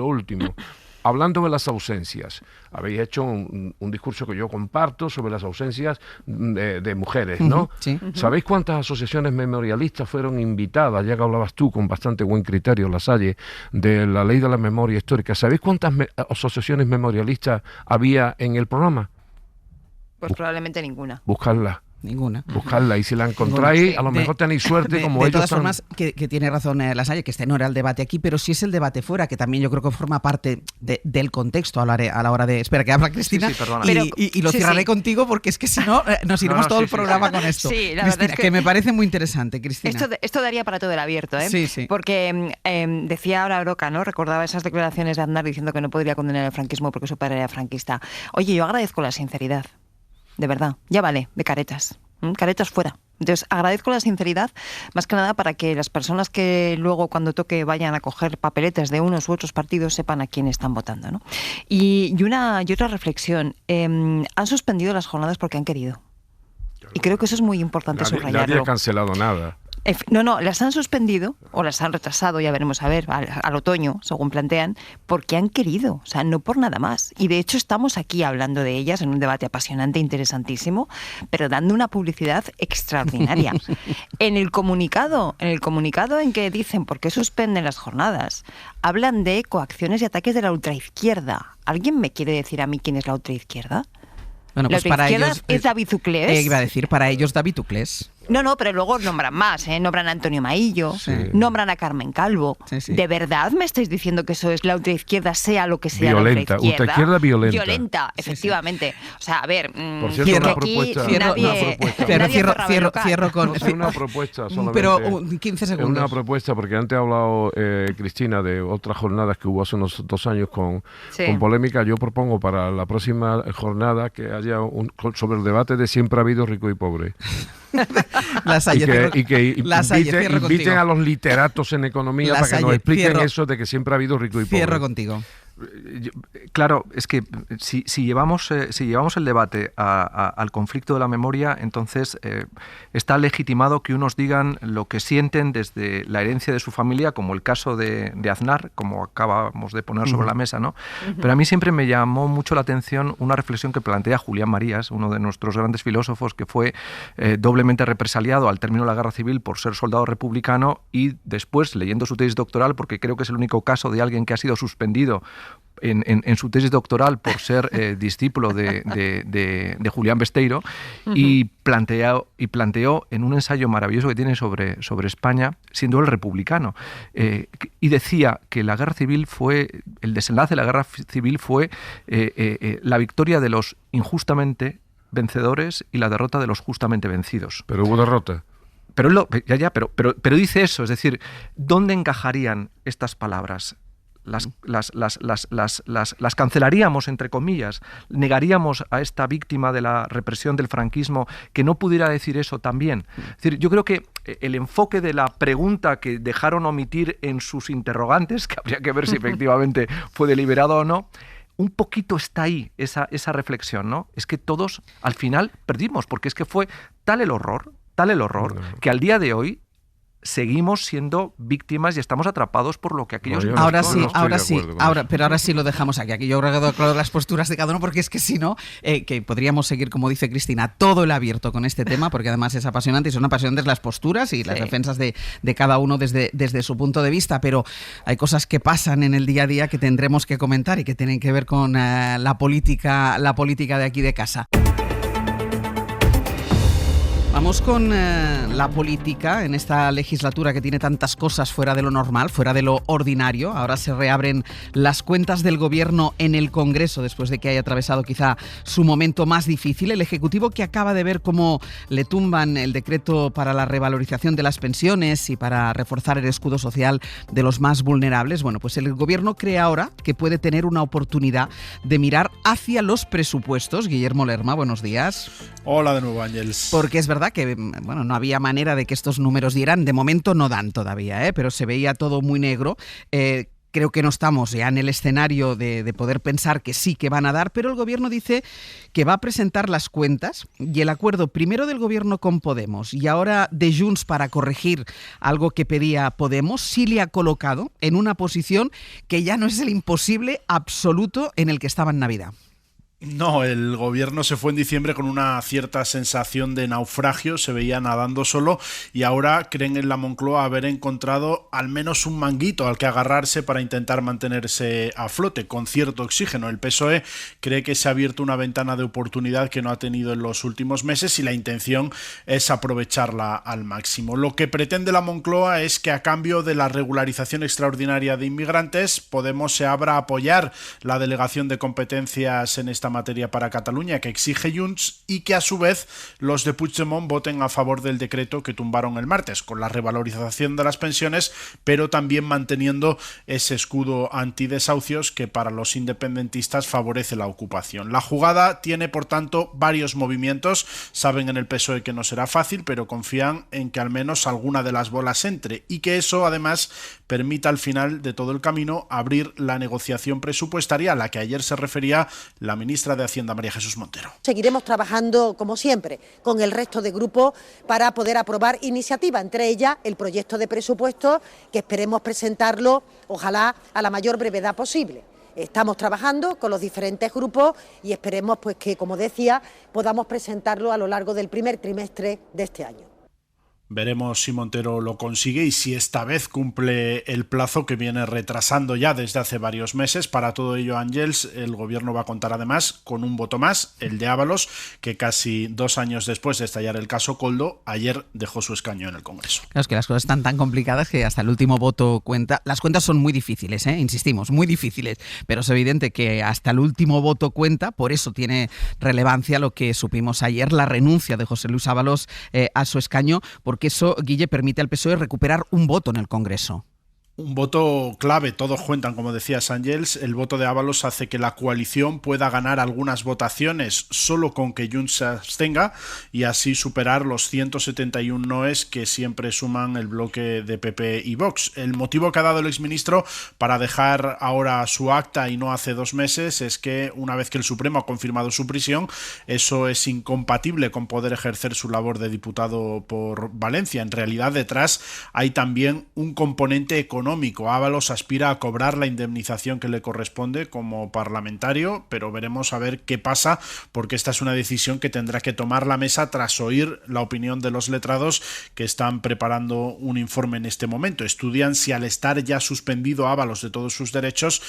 último, hablando de las ausencias, habéis hecho un discurso que yo comparto sobre las ausencias de mujeres, ¿no? Sí. ¿Sabéis cuántas asociaciones memorialistas fueron invitadas? Ya que hablabas tú con bastante buen criterio, Lasalle, de la ley de la memoria histórica. ¿Sabéis cuántas asociaciones memorialistas había en el programa? Pues probablemente ninguna. Buscarla. Ninguna. Buscarla, y si la encontráis, a lo mejor tenéis suerte, como ellos. De todas formas, que tiene razón Lasalle, que este no era el debate aquí, pero sí es el debate fuera, que también yo creo que forma parte del contexto a la hora de... Espera, que habla Cristina, y lo cerraré contigo, porque es que si no, nos iremos todo el programa con esto. Sí, la Cristina, verdad es que me parece muy interesante, Cristina. Esto daría para todo el abierto, ¿eh? Sí. Porque decía ahora Broca, ¿no? Recordaba esas declaraciones de Aznar diciendo que no podría condenar el franquismo porque su padre era franquista. Oye, yo agradezco la sinceridad, de verdad. Ya vale, de caretas. Caretas fuera. Entonces, agradezco la sinceridad, más que nada para que las personas que luego cuando toque vayan a coger papeletas de unos u otros partidos sepan a quién están votando, ¿no? Y otra reflexión. Han suspendido las jornadas porque han querido. Y creo que eso es muy importante subrayarlo. Nadie ha cancelado nada. No, las han suspendido o las han retrasado, ya veremos a ver, al otoño, según plantean, porque han querido, o sea, no por nada más. Y de hecho estamos aquí hablando de ellas en un debate apasionante, interesantísimo, pero dando una publicidad extraordinaria. En el comunicado en que dicen por qué suspenden las jornadas, hablan de coacciones y ataques de la ultraizquierda. ¿Alguien me quiere decir a mí quién es la ultraizquierda? Bueno, pues para ellos es David Uclés. Iba a decir, para ellos David Uclés. No, pero luego nombran más, ¿eh? Nombran a Antonio Maillo, nombran a Carmen Calvo. Sí. ¿De verdad me estáis diciendo que eso es la ultraizquierda, sea lo que sea violenta, la ultraizquierda? Violenta. Violenta, efectivamente. O sea, a ver, por cierto, una propuesta. Cierro con... No, una propuesta solamente. Pero 15 segundos. Una propuesta, porque antes ha hablado Cristina de otras jornadas que hubo hace unos 2 años con polémica. Yo propongo para la próxima jornada que haya sobre el debate de siempre ha habido rico y pobre. Y que inviten a los literatos en economía para que nos expliquen eso de que siempre ha habido rico y pobre. Cierro contigo. Claro, es que si llevamos el debate al conflicto de la memoria, entonces está legitimado que unos digan lo que sienten desde la herencia de su familia, como el caso de Aznar, como acabamos de poner sobre la mesa, ¿no? Pero a mí siempre me llamó mucho la atención una reflexión que plantea Julián Marías, uno de nuestros grandes filósofos, que fue doblemente represaliado al término de la guerra civil por ser soldado republicano, y después, leyendo su tesis doctoral, porque creo que es el único caso de alguien que ha sido suspendido en su tesis doctoral por ser discípulo de Julián Besteiro, y planteó en un ensayo maravilloso que tiene sobre España, siendo él republicano, y decía que la guerra civil el desenlace de la guerra civil fue la victoria de los injustamente vencedores y la derrota de los justamente vencidos. Pero hubo derrota. Pero dice eso, es decir, ¿dónde encajarían estas palabras? Las cancelaríamos, entre comillas, negaríamos a esta víctima de la represión del franquismo que no pudiera decir eso también. Es decir, yo creo que el enfoque de la pregunta que dejaron omitir en sus interrogantes, que habría que ver si efectivamente fue deliberado o no, un poquito está ahí esa reflexión, ¿no? Es que todos al final perdimos, porque es que fue tal el horror, que al día de hoy seguimos siendo víctimas y estamos atrapados por lo que aquellos... Ahora sí lo dejamos aquí. Aquí yo creo que claro las posturas de cada uno, porque es que si no, que podríamos seguir, como dice Cristina, todo el abierto con este tema, porque además es apasionante y son apasionantes las posturas y las defensas de cada uno desde su punto de vista, pero hay cosas que pasan en el día a día que tendremos que comentar y que tienen que ver con la política de aquí de casa. Vamos con la política en esta legislatura que tiene tantas cosas fuera de lo normal, fuera de lo ordinario. Ahora se reabren las cuentas del Gobierno en el Congreso después de que haya atravesado quizá su momento más difícil. El Ejecutivo, que acaba de ver cómo le tumban el decreto para la revalorización de las pensiones y para reforzar el escudo social de los más vulnerables. Bueno, pues el Gobierno cree ahora que puede tener una oportunidad de mirar hacia los presupuestos. Guillermo Lerma, buenos días. Hola de nuevo, Ángels. Porque es verdad que no había manera de que estos números dieran. De momento no dan todavía, pero se veía todo muy negro. Creo que no estamos ya en el escenario de poder pensar que sí que van a dar, pero el Gobierno dice que va a presentar las cuentas y el acuerdo primero del Gobierno con Podemos y ahora de Junts para corregir algo que pedía Podemos, sí le ha colocado en una posición que ya no es el imposible absoluto en el que estaba en Navidad. No, el gobierno se fue en diciembre con una cierta sensación de naufragio, se veía nadando solo y ahora creen en la Moncloa haber encontrado al menos un manguito al que agarrarse para intentar mantenerse a flote, con cierto oxígeno. El PSOE cree que se ha abierto una ventana de oportunidad que no ha tenido en los últimos meses y la intención es aprovecharla al máximo. Lo que pretende la Moncloa es que a cambio de la regularización extraordinaria de inmigrantes, Podemos se abra a apoyar la delegación de competencias en esta materia para Cataluña que exige Junts y que a su vez los de Puigdemont voten a favor del decreto que tumbaron el martes, con la revalorización de las pensiones, pero también manteniendo ese escudo antidesahucios que para los independentistas favorece la ocupación. La jugada tiene, por tanto, varios movimientos. Saben en el PSOE que no será fácil, pero confían en que al menos alguna de las bolas entre y que eso, además, permita al final de todo el camino abrir la negociación presupuestaria a la que ayer se refería la ministra de Hacienda, María Jesús Montero. Seguiremos trabajando, como siempre, con el resto de grupos para poder aprobar iniciativas, entre ellas el proyecto de presupuesto que esperemos presentarlo, ojalá, a la mayor brevedad posible. Estamos trabajando con los diferentes grupos y esperemos pues que, como decía, podamos presentarlo a lo largo del primer trimestre de este año. Veremos si Montero lo consigue y si esta vez cumple el plazo que viene retrasando ya desde hace varios meses. Para todo ello, Ángels, el gobierno va a contar además con un voto más, el de Ábalos, que casi 2 años después de estallar el caso Koldo, ayer dejó su escaño en el Congreso. Claro, es que las cosas están tan complicadas que hasta el último voto cuenta. Las cuentas son muy difíciles, insistimos, muy difíciles, pero es evidente que hasta el último voto cuenta, por eso tiene relevancia lo que supimos ayer, la renuncia de José Luis Ábalos a su escaño, porque eso, Guille, permite al PSOE recuperar un voto en el Congreso. Un voto clave, todos cuentan, como decía Ángels. El voto de Ábalos hace que la coalición pueda ganar algunas votaciones solo con que Junts se abstenga y así superar los 171 noes que siempre suman el bloque de PP y Vox. El motivo que ha dado el exministro para dejar ahora su acta y no hace 2 meses es que una vez que el Supremo ha confirmado su prisión, eso es incompatible con poder ejercer su labor de diputado por Valencia. En realidad, detrás hay también un componente económico. Ábalos aspira a cobrar la indemnización que le corresponde como parlamentario, pero veremos a ver qué pasa, porque esta es una decisión que tendrá que tomar la mesa tras oír la opinión de los letrados que están preparando un informe en este momento. Estudian si al estar ya suspendido Ábalos de todos sus derechos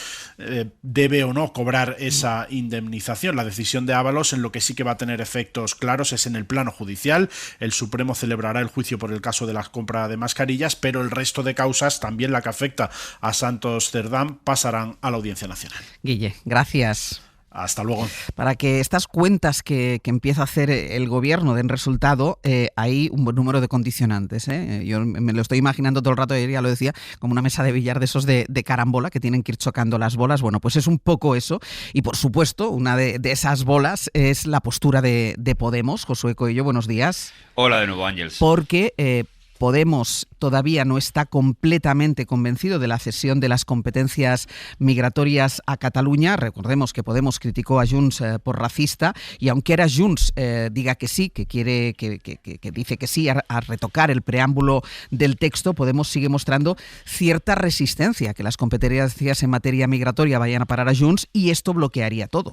debe o no cobrar esa indemnización. La decisión de Ábalos, en lo que sí que va a tener efectos claros, es en el plano judicial. El Supremo celebrará el juicio por el caso de la compra de mascarillas, pero el resto de causas, también la que afecta a Santos Cerdán, pasarán a la Audiencia Nacional. Guille, gracias. Hasta luego. Para que estas cuentas que empieza a hacer el gobierno den resultado, hay un buen número de condicionantes. Yo me lo estoy imaginando todo el rato, ayer ya lo decía, como una mesa de billar de esos de carambola que tienen que ir chocando las bolas. Bueno, pues es un poco eso. Y por supuesto, una de esas bolas es la postura de Podemos. Josué Coello, buenos días. Hola de nuevo, Ángels. Porque Podemos todavía no está completamente convencido de la cesión de las competencias migratorias a Cataluña. Recordemos que Podemos criticó a Junts por racista y aunque ahora Junts diga que sí, que quiere, que dice que sí a retocar el preámbulo del texto, Podemos sigue mostrando cierta resistencia a que las competencias en materia migratoria vayan a parar a Junts y esto bloquearía todo.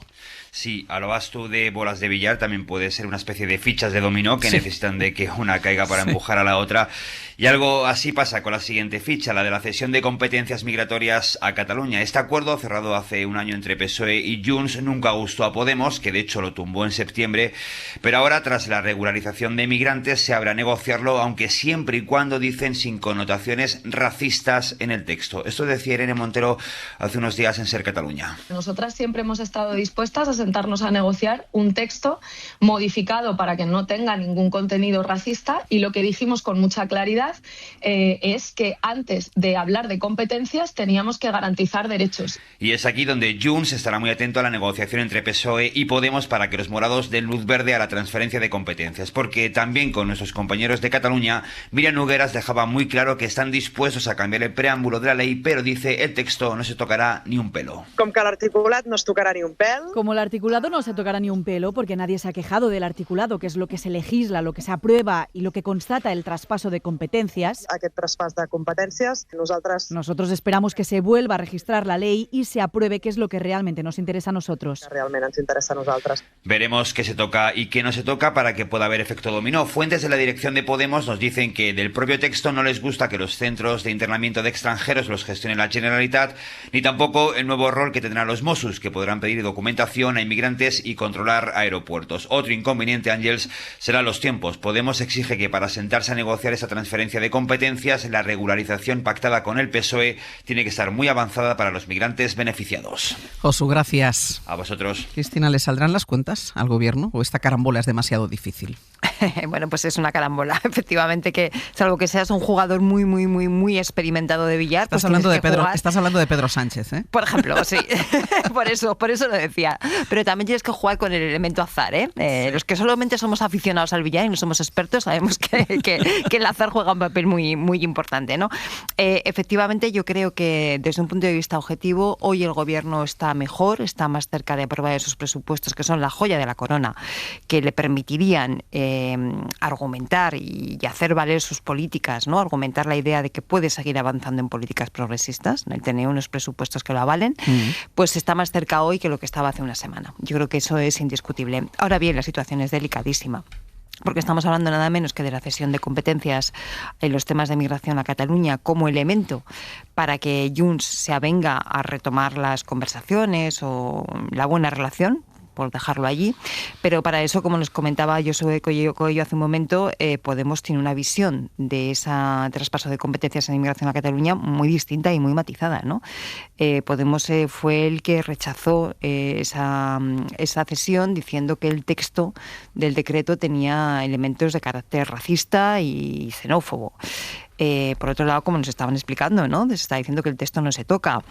Sí, hablabas tú de bolas de billar, también puede ser una especie de fichas de dominó que necesitan de que una caiga para empujar a la otra. Y algo así pasa con la siguiente ficha, la de la cesión de competencias migratorias a Cataluña. Este acuerdo, cerrado hace un año entre PSOE y Junts, nunca gustó a Podemos, que de hecho lo tumbó en septiembre, pero ahora, tras la regularización de migrantes, se abre a negociarlo, aunque siempre y cuando, dicen, sin connotaciones racistas en el texto. Esto decía Irene Montero hace unos días en Ser Cataluña. Nosotras siempre hemos estado dispuestas a sentarnos a negociar un texto modificado para que no tenga ningún contenido racista y lo que dijimos con mucha claridad es que antes de hablar de competencias teníamos que garantizar derechos. Y es aquí donde Junts estará muy atento a la negociación entre PSOE y Podemos para que los morados den luz verde a la transferencia de competencias, porque también con nuestros compañeros de Cataluña, Miriam Nogueras dejaba muy claro que están dispuestos a cambiar el preámbulo de la ley, pero dice el texto no se tocará ni un pelo. Como que el articulado no se tocará ni un pelo. Como el articulado no se tocará ni un pelo, porque nadie se ha quejado del articulado, que es lo que se legisla, lo que se aprueba y lo que constata el traspaso de competencias. Aquest traspàs de competències, nosotros esperamos que se vuelva a registrar la ley y se apruebe, que es lo que realmente nos interesa a nosotros. Realment ens interessa a nosaltres. Veremos qué se toca y qué no se toca para que pueda haber efecto dominó. Fuentes de la dirección de Podemos nos dicen que del propio texto no les gusta que los centros de internamiento de extranjeros los gestione la Generalitat, ni tampoco el nuevo rol que tendrán los Mossos, que podrán pedir documentación a inmigrantes y controlar aeropuertos. Otro inconveniente, Ángels, serán los tiempos. Podemos exige que para sentarse a negociar esa transferencia de competencias, la regularización pactada con el PSOE tiene que estar muy avanzada para los migrantes beneficiados. Josu, gracias. A vosotros. Cristina, ¿le saldrán las cuentas al gobierno o esta carambola es demasiado difícil? Bueno, pues es una carambola, efectivamente, que salvo que seas un jugador muy experimentado de billar. Estás pues hablando de Pedro Sánchez, ¿eh? Por ejemplo, sí. por eso lo decía. Pero también tienes que jugar con el elemento azar, ¿eh? Los que solamente somos aficionados al billar y no somos expertos sabemos que el azar juega un papel muy importante, ¿no? Efectivamente, yo creo que desde un punto de vista objetivo, hoy el gobierno está mejor, está más cerca de aprobar esos presupuestos que son la joya de la corona, que le permitirían argumentar y hacer valer sus políticas, ¿no? Argumentar la idea de que puede seguir avanzando en políticas progresistas, el tener unos presupuestos que lo avalen, pues está más cerca hoy que lo que estaba hace una semana. Yo creo que eso es indiscutible. Ahora bien, la situación es delicadísima, porque estamos hablando nada menos que de la cesión de competencias en los temas de migración a Cataluña como elemento para que Junts se avenga a retomar las conversaciones o la buena relación, por dejarlo allí, pero para eso, como nos comentaba Josué Coello hace un momento, Podemos tiene una visión de ese traspaso de competencias en inmigración a Cataluña muy distinta y muy matizada, ¿no? Podemos fue el que rechazó esa cesión diciendo que el texto del decreto tenía elementos de carácter racista y xenófobo. Por otro lado, como nos estaban explicando, ¿no? Se está diciendo que el texto no se toca.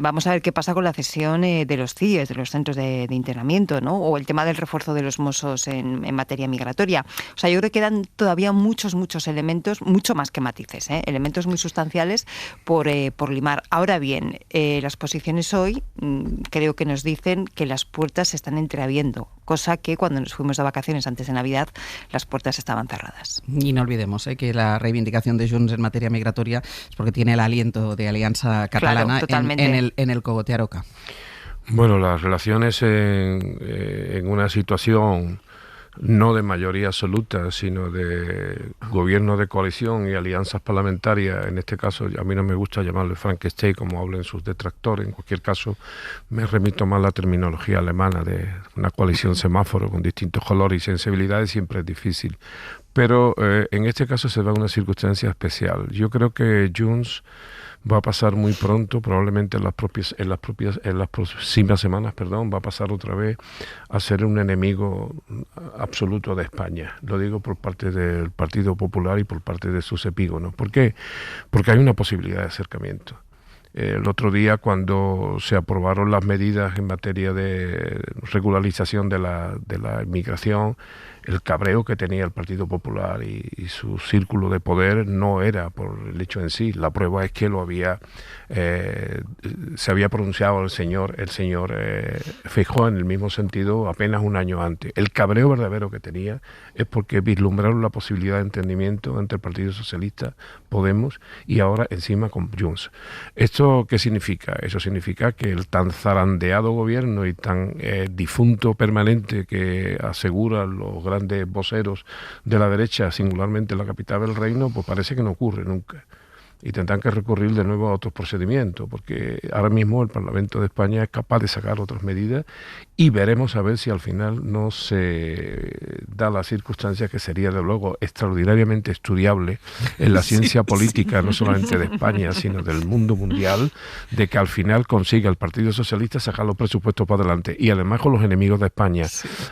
Vamos a ver qué pasa con la cesión de los CIES, de los centros de internamiento, ¿no? O el tema del refuerzo de los Mossos en materia migratoria. O sea, yo creo que quedan todavía muchos elementos, mucho más que matices, elementos muy sustanciales por limar. Ahora bien, las posiciones hoy creo que nos dicen que las puertas se están entreabriendo, cosa que cuando nos fuimos de vacaciones antes de Navidad, las puertas estaban cerradas. Y no olvidemos que la reivindicación de Junts en materia migratoria es porque tiene el aliento de Alianza Catalana, claro, en el cogote Aroca. Bueno, las relaciones en una situación no de mayoría absoluta, sino de gobierno de coalición y alianzas parlamentarias, en este caso a mí no me gusta llamarle Frankenstein como hablan sus detractores, en cualquier caso me remito más a la terminología alemana de una coalición semáforo con distintos colores y sensibilidades, siempre es difícil. Pero en este caso se da una circunstancia especial. Yo creo que Junts va a pasar muy pronto, probablemente en las próximas semanas, va a pasar otra vez a ser un enemigo absoluto de España. Lo digo por parte del Partido Popular y por parte de sus epígonos. ¿Por qué? Porque hay una posibilidad de acercamiento. El otro día, cuando se aprobaron las medidas en materia de regularización de la inmigración, el cabreo que tenía el Partido Popular y su círculo de poder no era por el hecho en sí. La prueba es que se había pronunciado el señor Feijóo en el mismo sentido apenas un año antes. El cabreo verdadero que tenía es porque vislumbraron la posibilidad de entendimiento entre el Partido Socialista, Podemos y ahora encima con Junts. ¿Esto qué significa? Eso significa que el tan zarandeado gobierno y tan difunto permanente que asegura los grandes voceros de la derecha, singularmente en la capital del reino, pues parece que no ocurre nunca. Y tendrán que recurrir de nuevo a otros procedimientos, porque ahora mismo el Parlamento de España es capaz de sacar otras medidas y veremos a ver si al final no se da la circunstancia que sería, de luego, extraordinariamente estudiable en la ciencia política, no solamente de España, sino del mundo mundial, de que al final consiga el Partido Socialista sacar los presupuestos para adelante y además con los enemigos de España,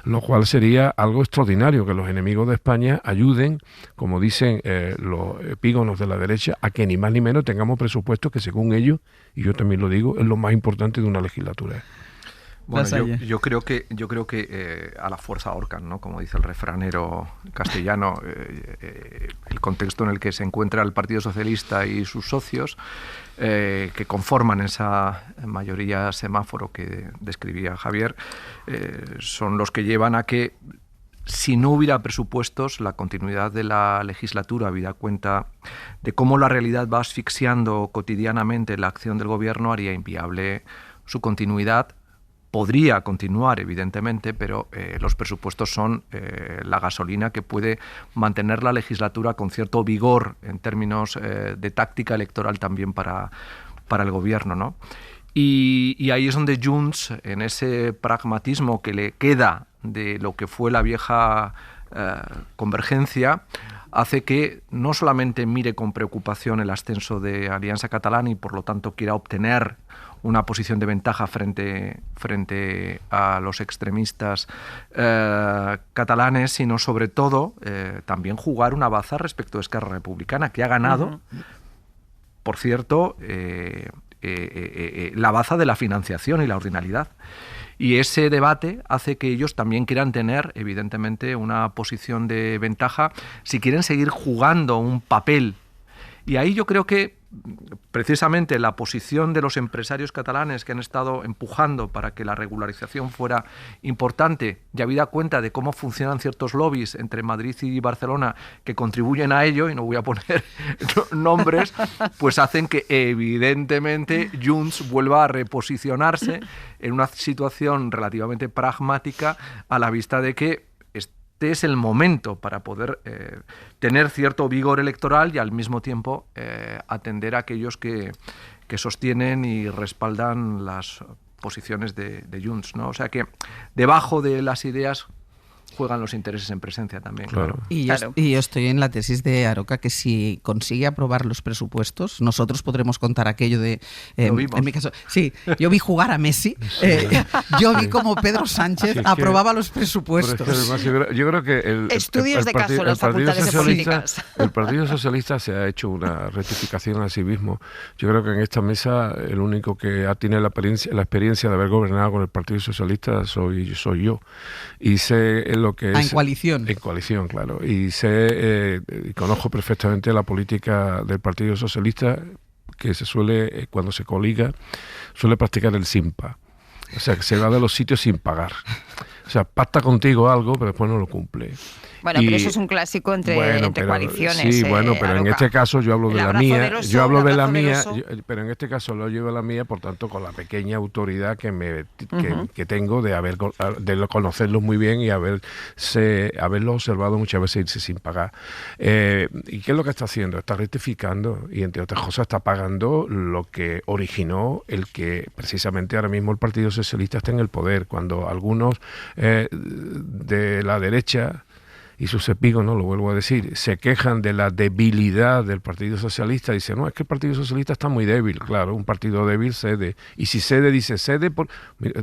lo cual sería algo extraordinario, que los enemigos de España ayuden, como dicen los epígonos de la derecha, a que ni más ni menos tengamos presupuestos que, según ellos, y yo también lo digo, es lo más importante de una legislatura. Bueno, yo creo que a la fuerza ahorcan, ¿no? Como dice el refranero castellano, el contexto en el que se encuentra el Partido Socialista y sus socios, que conforman esa mayoría semáforo que describía Javier, son los que llevan a que si no hubiera presupuestos, la continuidad de la legislatura, habida cuenta de cómo la realidad va asfixiando cotidianamente la acción del gobierno, haría inviable su continuidad. Podría continuar, evidentemente, pero los presupuestos son la gasolina que puede mantener la legislatura con cierto vigor en términos de táctica electoral también para el gobierno, ¿no? Y ahí es donde Junts, en ese pragmatismo que le queda de lo que fue la vieja convergencia, hace que no solamente mire con preocupación el ascenso de Alianza Catalana y por lo tanto quiera obtener una posición de ventaja frente a los extremistas catalanes, sino sobre todo también jugar una baza respecto a Esquerra Republicana, que ha ganado, por cierto, la baza de la financiación y la ordinalidad. Y ese debate hace que ellos también quieran tener, evidentemente, una posición de ventaja si quieren seguir jugando un papel. Y ahí yo creo que precisamente la posición de los empresarios catalanes que han estado empujando para que la regularización fuera importante, y habida cuenta de cómo funcionan ciertos lobbies entre Madrid y Barcelona que contribuyen a ello, y no voy a poner nombres, pues hacen que evidentemente Junts vuelva a reposicionarse en una situación relativamente pragmática a la vista de que este es el momento para poder tener cierto vigor electoral y al mismo tiempo atender a aquellos que sostienen y respaldan las posiciones de Junts, ¿no? O sea que debajo de las ideas juegan los intereses en presencia también. Claro. Y yo estoy en la tesis de Aroca que si consigue aprobar los presupuestos, nosotros podremos contar aquello de... en mi caso, sí, yo vi jugar a Messi, yo vi como Pedro Sánchez aprobaba los presupuestos. Además, yo creo que Estudios de caso en las facultades de políticas. El Partido Socialista se ha hecho una rectificación a sí mismo. Yo creo que en esta mesa el único que tiene la experiencia de haber gobernado con el Partido Socialista soy yo. Y sé lo que es... En coalición. En coalición, claro. Y sé, conozco perfectamente la política del Partido Socialista, que se suele, cuando se coliga, suele practicar el simpa. O sea, que se va de los sitios sin pagar. O sea, pacta contigo algo, pero después no lo cumple. Bueno, pero eso es un clásico entre coaliciones. Sí, bueno, pero en este caso yo hablo de la mía. Pero en este caso lo llevo a la mía, por tanto, con la pequeña autoridad que tengo de conocerlos muy bien y haberlo observado muchas veces irse sin pagar. ¿Y qué es lo que está haciendo? Está rectificando y, entre otras cosas, está pagando lo que originó el que precisamente ahora mismo el Partido Socialista está en el poder, cuando algunos de la derecha y sus espigos, no lo vuelvo a decir, se quejan de la debilidad del Partido Socialista. Dicen, no, es que el Partido Socialista está muy débil. Claro, un partido débil cede. Y si cede, dice cede por...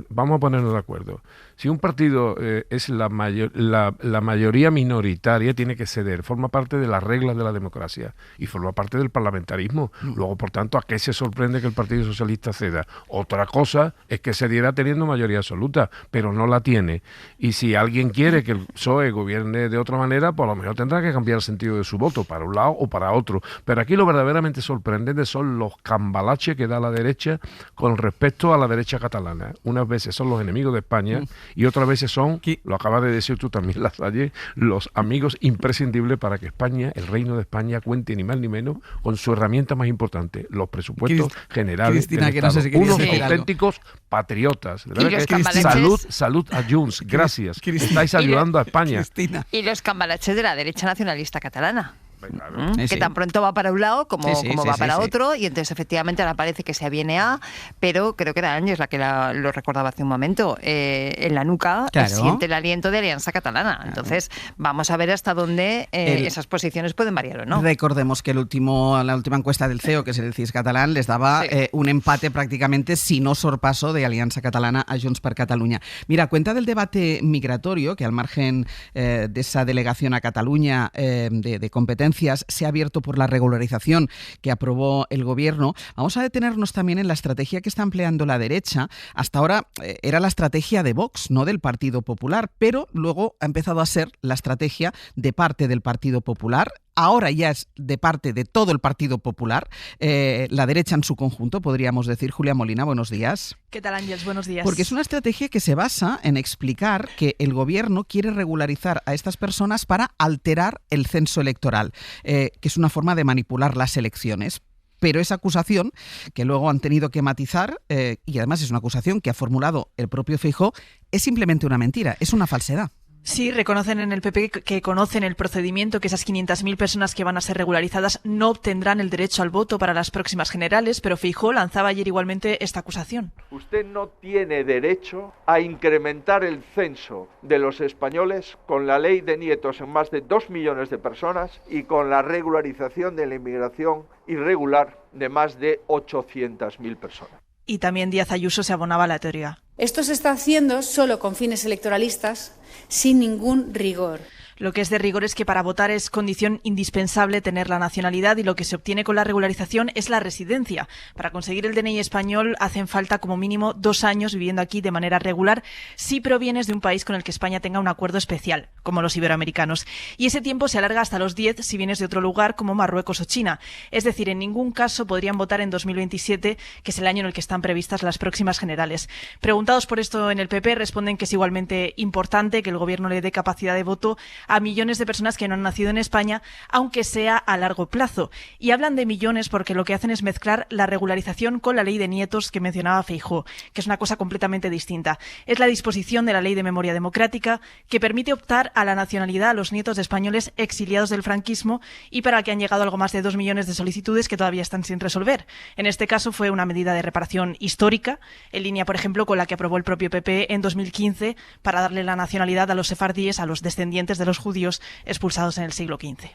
Vamos a ponernos de acuerdo. Si un partido es la mayoría minoritaria, tiene que ceder. Forma parte de las reglas de la democracia y forma parte del parlamentarismo. Luego, por tanto, ¿a qué se sorprende que el Partido Socialista ceda? Otra cosa es que cediera teniendo mayoría absoluta, pero no la tiene. Y si alguien quiere que el PSOE gobierne de otra manera, por lo menos tendrá que cambiar el sentido de su voto para un lado o para otro. Pero aquí lo verdaderamente sorprendente son los cambalaches que da la derecha con respecto a la derecha catalana. Unas veces son los enemigos de España y otras veces son, lo acabas de decir tú también, Lasalle, los amigos imprescindibles para que España, el reino de España, cuente ni más ni menos con su herramienta más importante, los presupuestos generales del Estado. No sé si unos auténticos patriotas. De verdad, salud a Junts, gracias. Estáis ayudando a España. Y los cambalaches de la derecha nacionalista catalana. Claro. Que tan pronto va para un lado como va para otro, y entonces efectivamente ahora parece que se aviene a, pero creo que era Ángels la que lo recordaba hace un momento, en la nuca siente el aliento de Alianza Catalana. Entonces vamos a ver hasta dónde esas posiciones pueden variar o no. Recordemos que la última encuesta del CEO, que es el CIS catalán, les daba un empate prácticamente, si no sorpaso, de Alianza Catalana a Junts per Catalunya. Mira, cuenta del debate migratorio, que al margen de esa delegación a Cataluña de competencia se ha abierto por la regularización que aprobó el gobierno. Vamos a detenernos también en la estrategia que está empleando la derecha. Hasta ahora era la estrategia de Vox, no del Partido Popular, pero luego ha empezado a ser la estrategia de parte del Partido Popular. ahora ya es de parte de todo el Partido Popular, la derecha en su conjunto, podríamos decir. Julia Molina, buenos días. ¿Qué tal, Ángeles? Buenos días. Porque es una estrategia que se basa en explicar que el gobierno quiere regularizar a estas personas para alterar el censo electoral, que es una forma de manipular las elecciones. Pero esa acusación, que luego han tenido que matizar, y además es una acusación que ha formulado el propio Feijóo, es simplemente una mentira, es una falsedad. Sí, reconocen en el PP que conocen el procedimiento, que esas 500.000 personas que van a ser regularizadas no obtendrán el derecho al voto para las próximas generales, pero Feijóo lanzaba ayer igualmente esta acusación. Usted no tiene derecho a incrementar el censo de los españoles con la ley de nietos en más de 2 millones de personas y con la regularización de la inmigración irregular de más de 800.000 personas. Y también Díaz Ayuso se abonaba a la teoría. Esto se está haciendo solo con fines electoralistas, sin ningún rigor. Lo que es de rigor es que para votar es condición indispensable tener la nacionalidad y lo que se obtiene con la regularización es la residencia. Para conseguir el DNI español hacen falta como mínimo 2 años viviendo aquí de manera regular si provienes de un país con el que España tenga un acuerdo especial, como los iberoamericanos. Y ese tiempo se alarga hasta los 10 si vienes de otro lugar como Marruecos o China. Es decir, en ningún caso podrían votar en 2027, que es el año en el que están previstas las próximas generales. Preguntados por esto en el PP, responden que es igualmente importante que el gobierno le dé capacidad de voto a millones de personas que no han nacido en España, aunque sea a largo plazo. Y hablan de millones porque lo que hacen es mezclar la regularización con la ley de nietos que mencionaba Feijóo, que es una cosa completamente distinta. Es la disposición de la Ley de Memoria Democrática que permite optar a la nacionalidad a los nietos de españoles exiliados del franquismo y para el que han llegado algo más de 2 millones de solicitudes que todavía están sin resolver. En este caso fue una medida de reparación histórica, en línea, por ejemplo, con la que aprobó el propio PP en 2015 para darle la nacionalidad a los sefardíes, a los descendientes de los judíos expulsados en el siglo XV.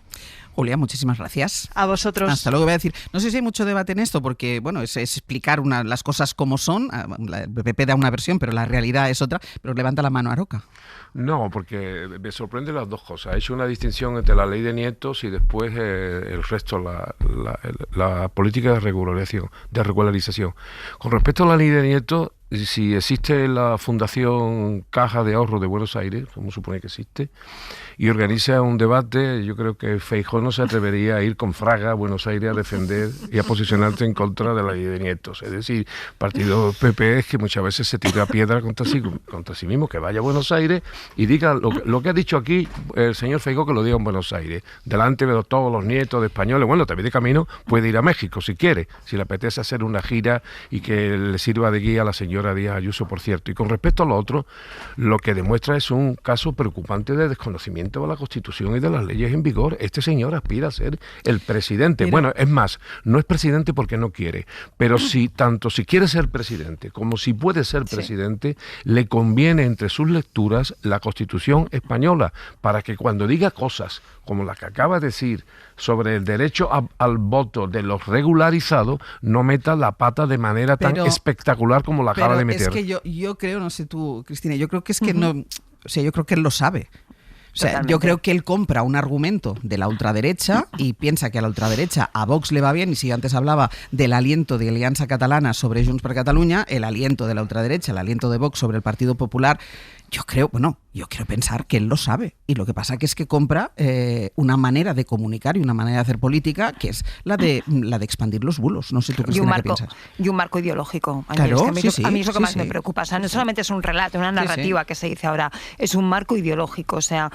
Julia, muchísimas gracias. A vosotros. Hasta luego. Voy a decir, no sé si hay mucho debate en esto porque, bueno, es explicar las cosas como son. El PP da una versión, pero la realidad es otra. Pero levanta la mano Aroca. No, porque me sorprende las dos cosas. Ha hecho una distinción entre la ley de nietos y después el resto, la política de regularización. Con respecto a la ley de nietos, si existe la Fundación Caja de Ahorro de Buenos Aires, como supone que existe, y organiza un debate, yo creo que Feijóo no se atrevería a ir con Fraga a Buenos Aires a defender y a posicionarse en contra de la ley de nietos. Es decir, partido PP es que muchas veces se tira piedra contra sí mismo, que vaya a Buenos Aires y diga lo que ha dicho aquí el señor Feijóo, que lo diga en Buenos Aires, delante de todos los nietos de españoles. Bueno, también de camino puede ir a México si quiere, si le apetece hacer una gira y que le sirva de guía a la señora Díaz Ayuso, por cierto. Y con respecto a lo otro, lo que demuestra es un caso preocupante de desconocimiento de la Constitución y de las leyes en vigor. Este señor aspira a ser el presidente. Mira. Bueno, es más, no es presidente porque no quiere, pero tanto si quiere ser presidente como si puede ser presidente, le conviene entre sus lecturas la Constitución española, para que cuando diga cosas como la que acaba de decir sobre el derecho al voto de los regularizados, no meta la pata de manera tan espectacular como la acaba de meter. Es que yo creo, no sé tú, Cristina, yo creo que es que no, o sea, yo creo que él lo sabe. O sea, totalmente. Yo creo que él compra un argumento de la ultraderecha y piensa que a la ultraderecha a Vox le va bien, y si antes hablaba del aliento de Alianza Catalana sobre Junts per Catalunya, el aliento de la ultraderecha, el aliento de Vox sobre el Partido Popular, yo quiero pensar que él lo sabe, y lo que pasa que es que compra una manera de comunicar y una manera de hacer política que es la de expandir los bulos. No sé tú, Cristina, ¿qué piensas? Y un marco ideológico. Claro, a mí es lo que más me preocupa. O sea, no solamente es un relato, una narrativa que se dice ahora, es un marco ideológico. O sea,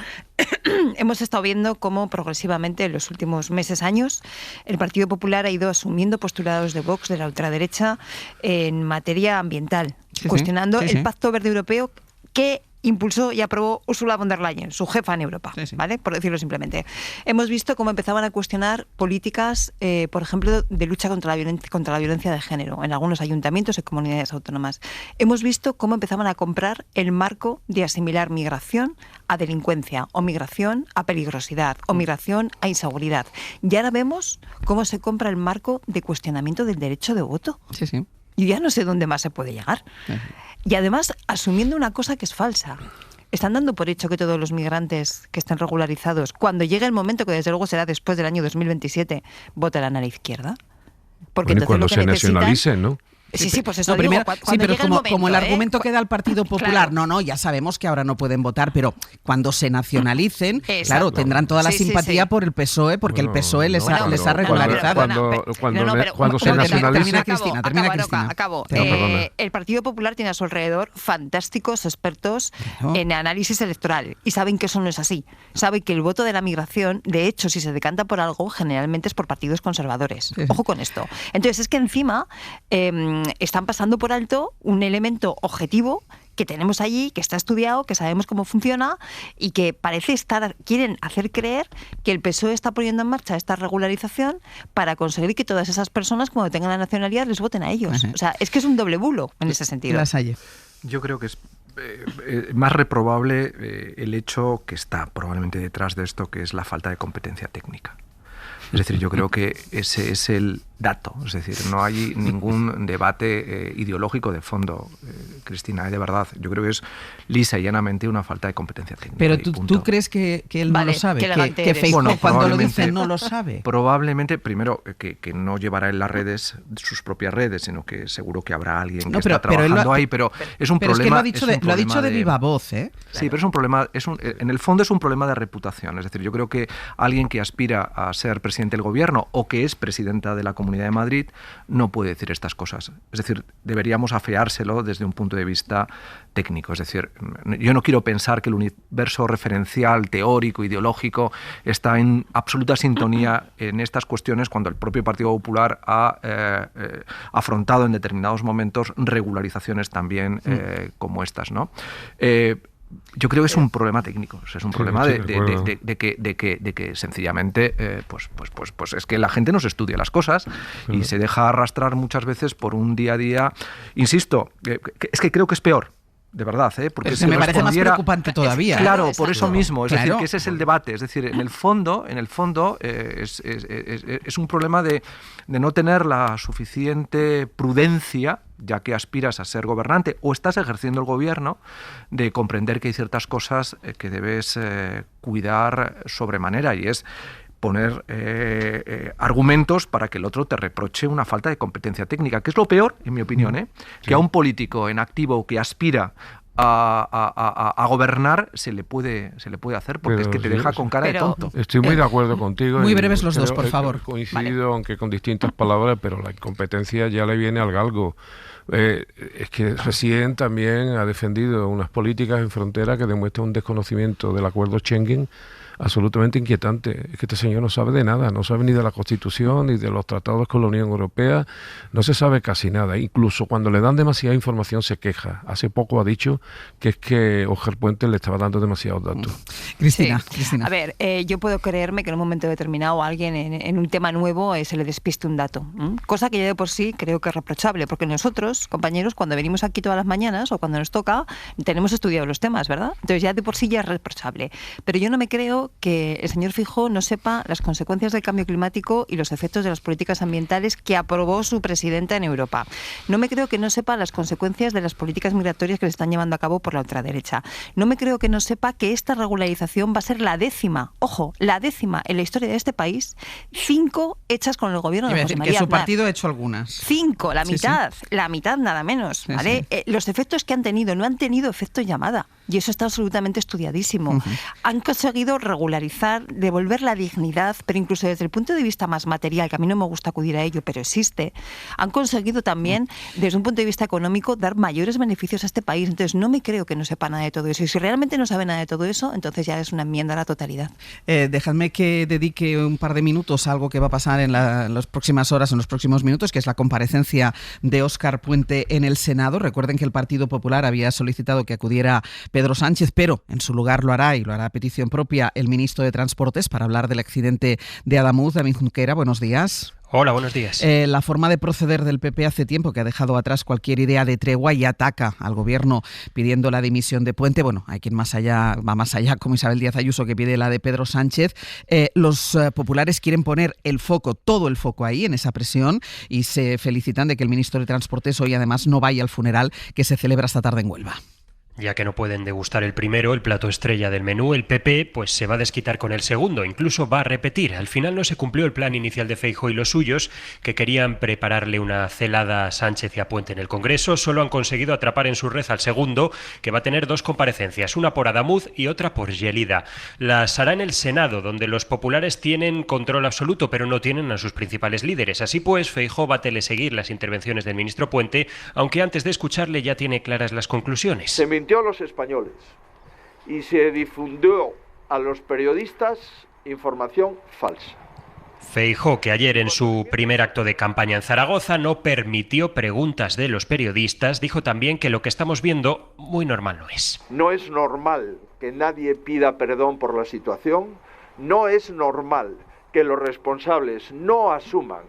hemos estado viendo cómo progresivamente en los últimos meses, años, el Partido Popular ha ido asumiendo postulados de Vox, de la ultraderecha, en materia ambiental, cuestionando el Pacto Verde Europeo que impulsó y aprobó Ursula von der Leyen, su jefa en Europa, ¿vale? Por decirlo simplemente. Hemos visto cómo empezaban a cuestionar políticas, por ejemplo, de lucha contra la violencia de género en algunos ayuntamientos y comunidades autónomas. Hemos visto cómo empezaban a comprar el marco de asimilar migración a delincuencia, o migración a peligrosidad, o migración a inseguridad. Y ahora vemos cómo se compra el marco de cuestionamiento del derecho de voto. Sí, sí. Y ya no sé dónde más se puede llegar. Y además, asumiendo una cosa que es falsa. Están dando por hecho que todos los migrantes que estén regularizados, cuando llegue el momento, que desde luego será después del año 2027, votarán a la izquierda. Porque cuando se nacionalicen, ¿no? Sí, pues eso no, digo, primero, cuando sí, pero llegue el momento, como el argumento que da el Partido Popular, claro. no, ya sabemos que ahora no pueden votar, pero cuando se nacionalicen, Exacto. claro, tendrán toda la simpatía por el PSOE, porque el PSOE les ha regularizado. Cuando se nacionalice... Termina Cristina. Acabo. El Partido Popular tiene a su alrededor fantásticos expertos en análisis electoral y saben que eso no es así. Saben que el voto de la migración, de hecho, si se decanta por algo, generalmente es por partidos conservadores. Ojo con esto. Entonces, es que encima están pasando por alto un elemento objetivo que tenemos allí, que está estudiado, que sabemos cómo funciona y que quieren hacer creer que el PSOE está poniendo en marcha esta regularización para conseguir que todas esas personas, cuando tengan la nacionalidad, les voten a ellos. O sea, es que es un doble bulo en ese sentido. Yo creo que es más reprobable el hecho que está probablemente detrás de esto, que es la falta de competencia técnica. Es decir, yo creo que ese es el dato. Es decir, no hay ningún debate ideológico de fondo, Cristina, de verdad. Yo creo que es lisa y llanamente una falta de competencia técnica. Pero tú crees que él no lo sabe, que Facebook cuando lo dice no lo sabe. Probablemente, primero, que no llevará en las redes, sus propias redes, sino que seguro que habrá alguien que está trabajando ahí, pero es un problema. Es que lo ha dicho de viva voz, ¿eh? Sí, pero es un problema, en el fondo es un problema de reputación. Es decir, yo creo que alguien que aspira a ser presidente del gobierno o que es presidenta de la Comunidad de Madrid no puede decir estas cosas. Es decir, deberíamos afeárselo desde un punto de vista técnico. Es decir, yo no quiero pensar que el universo referencial, teórico, ideológico está en absoluta sintonía en estas cuestiones cuando el propio Partido Popular ha afrontado en determinados momentos regularizaciones también como estas, ¿no? Yo creo que es un problema técnico, o sea, es un problema de que sencillamente pues es que la gente no se estudia las cosas y se deja arrastrar muchas veces por un día a día. Insisto, es que creo que es peor. De verdad, porque me parece más preocupante todavía. Claro, por eso mismo, es decir, que ese es el debate. Es decir, en el fondo es un problema de no tener la suficiente prudencia, ya que aspiras a ser gobernante o estás ejerciendo el gobierno, de comprender que hay ciertas cosas que debes cuidar sobremanera, y es poner argumentos para que el otro te reproche una falta de competencia técnica, que es lo peor, en mi opinión, que a un político en activo que aspira a gobernar se le puede hacer, porque es que te deja con cara de tonto. Estoy muy de acuerdo contigo. Muy breves los dos, por favor. Coincido, aunque con distintas palabras, pero la incompetencia ya le viene al galgo. Es que recién también ha defendido unas políticas en frontera que demuestran un desconocimiento del acuerdo Schengen absolutamente inquietante. Es que este señor no sabe de nada, no sabe ni de la Constitución, ni de los tratados con la Unión Europea, no se sabe casi nada. Incluso cuando le dan demasiada información se queja. Hace poco ha dicho que es que Ojer Puente le estaba dando demasiados datos. Cristina. A ver, yo puedo creerme que en un momento determinado a alguien en un tema nuevo se le despiste un dato, cosa que ya de por sí creo que es reprochable, porque nosotros, compañeros, cuando venimos aquí todas las mañanas o cuando nos toca, tenemos estudiado los temas, ¿verdad? Entonces ya de por sí ya es reprochable. Pero yo no me creo que el señor Feijóo no sepa las consecuencias del cambio climático y los efectos de las políticas ambientales que aprobó su presidenta en Europa. No me creo que no sepa las consecuencias de las políticas migratorias que se están llevando a cabo por la ultraderecha. No me creo que no sepa que esta regularización va a ser la 10ª, ojo, la 10ª en la historia de este país, 5 hechas con el gobierno de José María Aznar. Que su Aznar. partido ha hecho algunas. 5, la mitad nada menos, ¿vale? Sí. Los efectos que han tenido no han tenido efecto llamada. Y eso está absolutamente estudiadísimo. Han conseguido regularizar, devolver la dignidad, pero incluso desde el punto de vista más material, que a mí no me gusta acudir a ello, pero existe, han conseguido también, desde un punto de vista económico, dar mayores beneficios a este país. Entonces, no me creo que no sepa nada de todo eso. Y si realmente no sabe nada de todo eso, entonces ya es una enmienda a la totalidad. Dejadme que dedique un par de minutos a algo que va a pasar en las próximas horas, en los próximos minutos, que es la comparecencia de Óscar Puente en el Senado. Recuerden que el Partido Popular había solicitado que acudiera Pedro Sánchez, pero en su lugar lo hará a petición propia el ministro de Transportes para hablar del accidente de Adamuz. David Junquera, buenos días. Hola, buenos días. La forma de proceder del PP hace tiempo que ha dejado atrás cualquier idea de tregua y ataca al gobierno pidiendo la dimisión de Puente. Bueno, hay quien va más allá, como Isabel Díaz Ayuso, que pide la de Pedro Sánchez. Los populares quieren poner todo el foco ahí, en esa presión, y se felicitan de que el ministro de Transportes hoy además no vaya al funeral que se celebra esta tarde en Huelva. Ya que no pueden degustar el primero, el plato estrella del menú, el PP pues se va a desquitar con el segundo, incluso va a repetir. Al final no se cumplió el plan inicial de Feijóo y los suyos, que querían prepararle una celada a Sánchez y a Puente en el Congreso. Solo han conseguido atrapar en su red al segundo, que va a tener 2 comparecencias, una por Adamuz y otra por Yelida. Las hará en el Senado, donde los populares tienen control absoluto, pero no tienen a sus principales líderes. Así pues, Feijóo va a teleseguir las intervenciones del ministro Puente, aunque antes de escucharle ya tiene claras las conclusiones. Se mintió a los españoles y se difundió a los periodistas información falsa. Feijóo, que ayer en su primer acto de campaña en Zaragoza no permitió preguntas de los periodistas, dijo también que lo que estamos viendo muy normal no es. No es normal que nadie pida perdón por la situación, no es normal que los responsables no asuman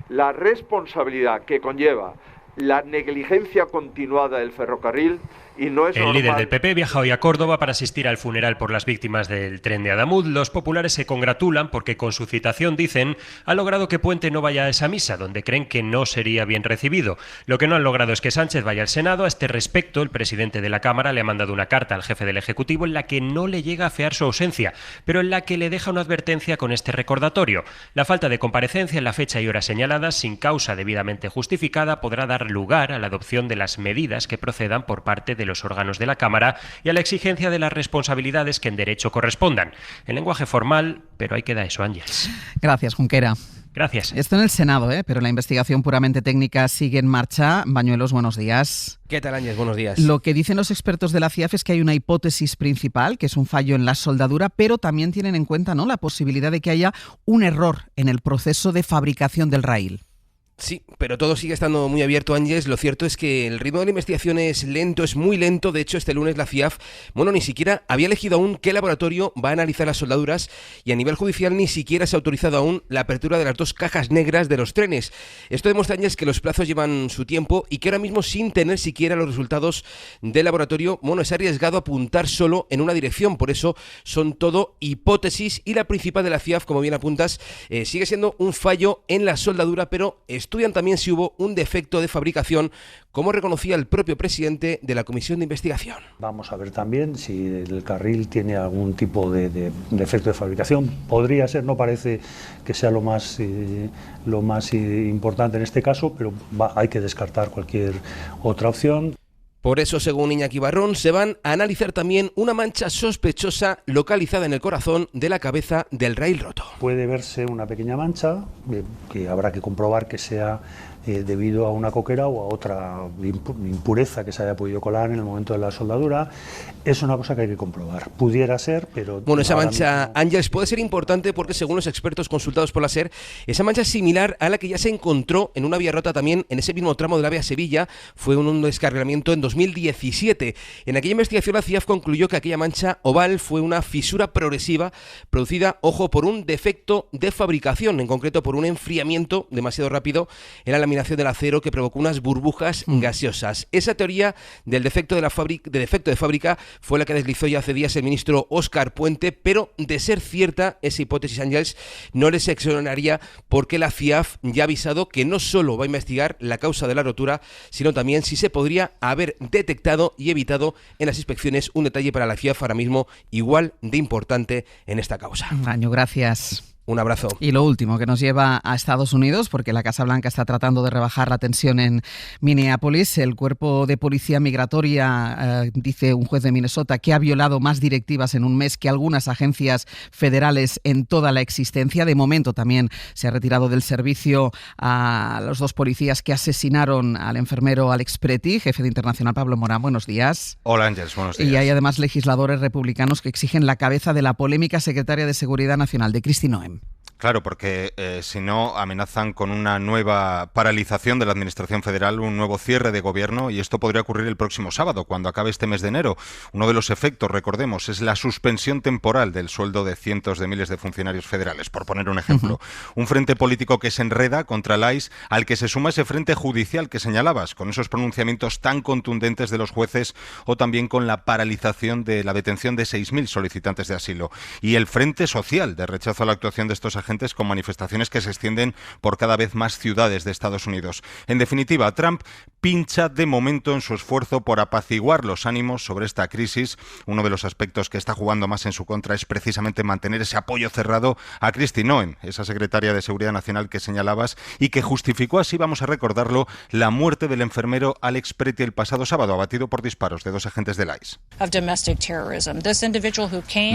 la responsabilidad que conlleva la negligencia continuada del ferrocarril. Y no es el líder del PP viaja hoy a Córdoba para asistir al funeral por las víctimas del tren de Adamuz. Los populares se congratulan porque con su citación, dicen, ha logrado que Puente no vaya a esa misa, donde creen que no sería bien recibido. Lo que no han logrado es que Sánchez vaya al Senado. A este respecto, el presidente de la Cámara le ha mandado una carta al jefe del Ejecutivo en la que no le llega a afear su ausencia, pero en la que le deja una advertencia con este recordatorio. La falta de comparecencia en la fecha y hora señaladas, sin causa debidamente justificada, podrá dar lugar a la adopción de las medidas que procedan por parte de los órganos de la Cámara y a la exigencia de las responsabilidades que en derecho correspondan. En lenguaje formal, pero ahí queda eso, Ángeles. Gracias, Junquera. Gracias. Esto en el Senado, pero la investigación puramente técnica sigue en marcha. Bañuelos, buenos días. ¿Qué tal, Ángel? Buenos días. Lo que dicen los expertos de la CIAF es que hay una hipótesis principal, que es un fallo en la soldadura, pero también tienen en cuenta, ¿no?, la posibilidad de que haya un error en el proceso de fabricación del raíl. Sí, pero todo sigue estando muy abierto, Ángeles. Lo cierto es que el ritmo de la investigación es lento, es muy lento. De hecho, este lunes la CIAF, ni siquiera había elegido aún qué laboratorio va a analizar las soldaduras y a nivel judicial ni siquiera se ha autorizado aún la apertura de las 2 cajas negras de los trenes. Esto demuestra, Ángeles, que los plazos llevan su tiempo y que ahora mismo, sin tener siquiera los resultados del laboratorio, es arriesgado apuntar solo en una dirección. Por eso son todo hipótesis y la principal de la CIAF, como bien apuntas, sigue siendo un fallo en la soldadura, pero estudian también si hubo un defecto de fabricación, como reconocía el propio presidente de la Comisión de Investigación. Vamos a ver también si el carril tiene algún tipo de defecto de fabricación. Podría ser, no parece que sea lo más importante en este caso, pero hay que descartar cualquier otra opción. Por eso, según Iñaki Barrón, se van a analizar también una mancha sospechosa localizada en el corazón de la cabeza del raíl roto. Puede verse una pequeña mancha que habrá que comprobar que sea debido a una coquera o a otra impureza que se haya podido colar en el momento de la soldadura. Es una cosa que hay que comprobar. Pudiera ser, pero... esa mancha, Ángeles, puede ser importante porque, según los expertos consultados por la SER, esa mancha es similar a la que ya se encontró en una vía rota también en ese mismo tramo de la vía Sevilla. Fue un descarrilamiento en 2017. En aquella investigación, la CIAF concluyó que aquella mancha oval fue una fisura progresiva producida, por un defecto de fabricación, en concreto por un enfriamiento demasiado rápido en la laminación del acero que provocó unas burbujas gaseosas. Esa teoría del defecto de fábrica fue la que deslizó ya hace días el ministro Óscar Puente, pero de ser cierta esa hipótesis, Ángeles, no les exoneраría porque la CIAF ya ha avisado que no solo va a investigar la causa de la rotura, sino también si se podría haber detectado y evitado en las inspecciones. Un detalle para la CIAF ahora mismo igual de importante en esta causa. Año, gracias. Un abrazo. Y lo último, que nos lleva a Estados Unidos, porque la Casa Blanca está tratando de rebajar la tensión en Minneapolis. El cuerpo de policía migratoria, dice un juez de Minnesota, que ha violado más directivas en un mes que algunas agencias federales en toda la existencia. De momento también se ha retirado del servicio a los 2 policías que asesinaron al enfermero Alex Preti. Jefe de Internacional, Pablo Morán, buenos días. Hola, Ángeles, buenos días. Y hay además legisladores republicanos que exigen la cabeza de la polémica secretaria de Seguridad Nacional, de Kristi Noem. Claro, porque si no, amenazan con una nueva paralización de la Administración Federal, un nuevo cierre de gobierno, y esto podría ocurrir el próximo sábado, cuando acabe este mes de enero. Uno de los efectos, recordemos, es la suspensión temporal del sueldo de cientos de miles de funcionarios federales, por poner un ejemplo. Un frente político que se enreda contra el ICE, al que se suma ese frente judicial que señalabas, con esos pronunciamientos tan contundentes de los jueces, o también con la paralización de la detención de 6.000 solicitantes de asilo. Y el frente social de rechazo a la actuación de estos agentes agentes con manifestaciones que se extienden por cada vez más ciudades de Estados Unidos. En definitiva, Trump pincha de momento en su esfuerzo por apaciguar los ánimos sobre esta crisis. Uno de los aspectos que está jugando más en su contra es precisamente mantener ese apoyo cerrado a Kristi Noem, esa secretaria de Seguridad Nacional que señalabas y que justificó así, vamos a recordarlo, la muerte del enfermero Alex Pretty el pasado sábado, abatido por disparos de 2 agentes del ICE.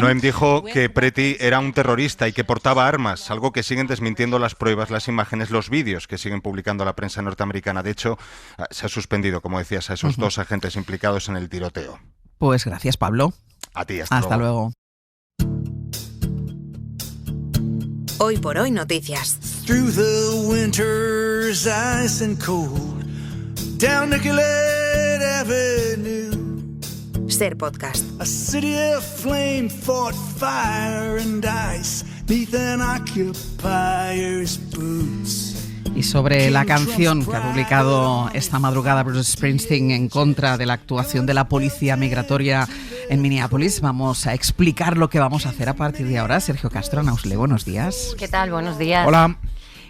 Noem dijo que Pretty era un terrorista y que portaba armas, algo que siguen desmintiendo las pruebas, las imágenes, los vídeos que siguen publicando la prensa norteamericana. De hecho, se ha suspendido, como decías, a esos 2 agentes implicados en el tiroteo. Pues gracias, Pablo. A ti, hasta luego. Hoy por hoy noticias. Through the winter's ice and cold, down Nicollet Avenue. Ser Podcast. A city of flame fought fire and ice neath an occupier's boots. Y sobre la canción que ha publicado esta madrugada Bruce Springsteen en contra de la actuación de la policía migratoria en Minneapolis, vamos a explicar lo que vamos a hacer a partir de ahora. Sergio Castro, Nausle, buenos días. ¿Qué tal? Buenos días. Hola.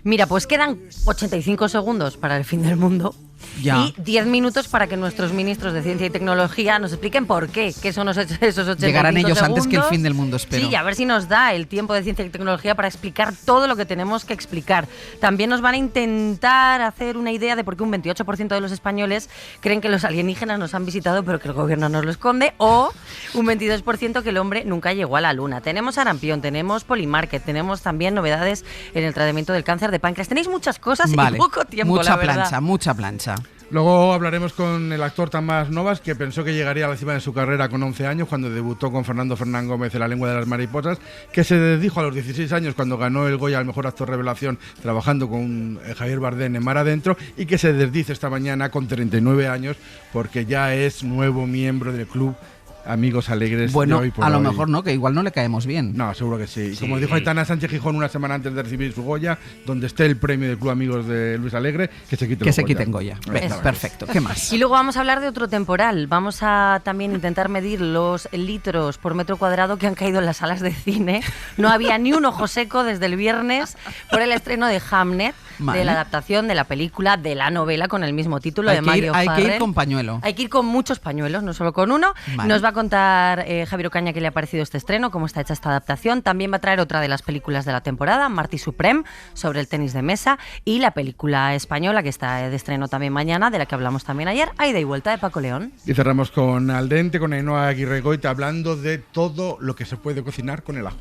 Mira, pues quedan 85 segundos para el fin del mundo. Ya. Y 10 minutos para que nuestros ministros de Ciencia y Tecnología nos expliquen por qué son esos 85 Llegarán ellos segundos. antes que el fin del mundo, espero. Sí, a ver si nos da el tiempo de Ciencia y Tecnología para explicar todo lo que tenemos que explicar. También nos van a intentar hacer una idea de por qué un 28% de los españoles creen que los alienígenas nos han visitado pero que el gobierno nos lo esconde, o un 22% que el hombre nunca llegó a la luna. Tenemos sarampión, tenemos Polymarket, tenemos también novedades en el tratamiento del cáncer de páncreas. Tenéis muchas cosas y poco tiempo, la verdad. Mucha plancha. Luego hablaremos con el actor Tamás Novas, que pensó que llegaría a la cima de su carrera con 11 años, cuando debutó con Fernando Fernán Gómez en La lengua de las mariposas, que se desdijo a los 16 años cuando ganó el Goya al mejor actor revelación trabajando con Javier Bardem en Mar Adentro, y que se desdice esta mañana con 39 años porque ya es nuevo miembro del club Amigos Alegres. Bueno, de hoy por a lo hoy. mejor no, que igual no le caemos bien. No, seguro que sí. Sí. Como dijo Aitana Sánchez Gijón una semana antes de recibir su Goya, donde esté el premio del Club Amigos de Luis Alegre, que se quiten Goya. Perfecto. ¿Qué más? Y luego vamos a hablar de otro temporal. Vamos a también intentar medir los litros por metro cuadrado que han caído en las salas de cine. No había ni un ojo seco desde el viernes por el estreno de Hamnet, de la adaptación de la película, de la novela con el mismo título de Mario Farrell. Hay que ir con pañuelo. Hay que ir con muchos pañuelos, no solo con uno. Vale. Nos va a contar Javier Ocaña qué le ha parecido este estreno, cómo está hecha esta adaptación. También va a traer otra de las películas de la temporada, Marty Supreme, sobre el tenis de mesa, y la película española que está de estreno también mañana, de la que hablamos también ayer, Aida y Vuelta, de Paco León. Y cerramos con Al Dente, con Ainhoa Aguirregoita, hablando de todo lo que se puede cocinar con el ajo.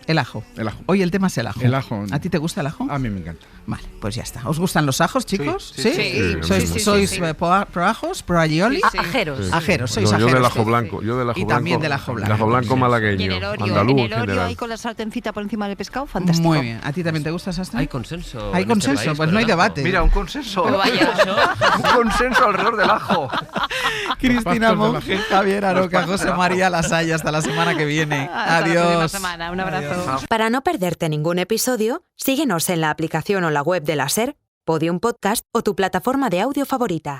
El ajo. El ajo. Hoy el tema es el ajo. El ajo. ¿A ti te gusta el ajo? A mí me encanta. Vale, pues ya está. ¿Os gustan los ajos, chicos? Sí. ¿Sois pro ajos, pro aioli? Ajeros. Ajeros, sois No, ajeros. yo del ajo blanco. Y también del ajo blanco. El ajo blanco malagueño, andaluz en general. ahí con la sartencita por encima del pescado, fantástico. Muy bien. ¿A ti también te gusta, Sastre? Hay consenso. Hay consenso, país, pues no hay debate. Mira, un consenso. Pero vaya, Un consenso alrededor del ajo. Cristina Monge, Javier Aroca, José María Lasalla. Hasta la semana que viene. Hasta la próxima Adiós. semana. Un abrazo. Para no perderte ningún episodio, síguenos en la aplicación o la web de la SER, Podium Podcast o tu plataforma de audio favorita.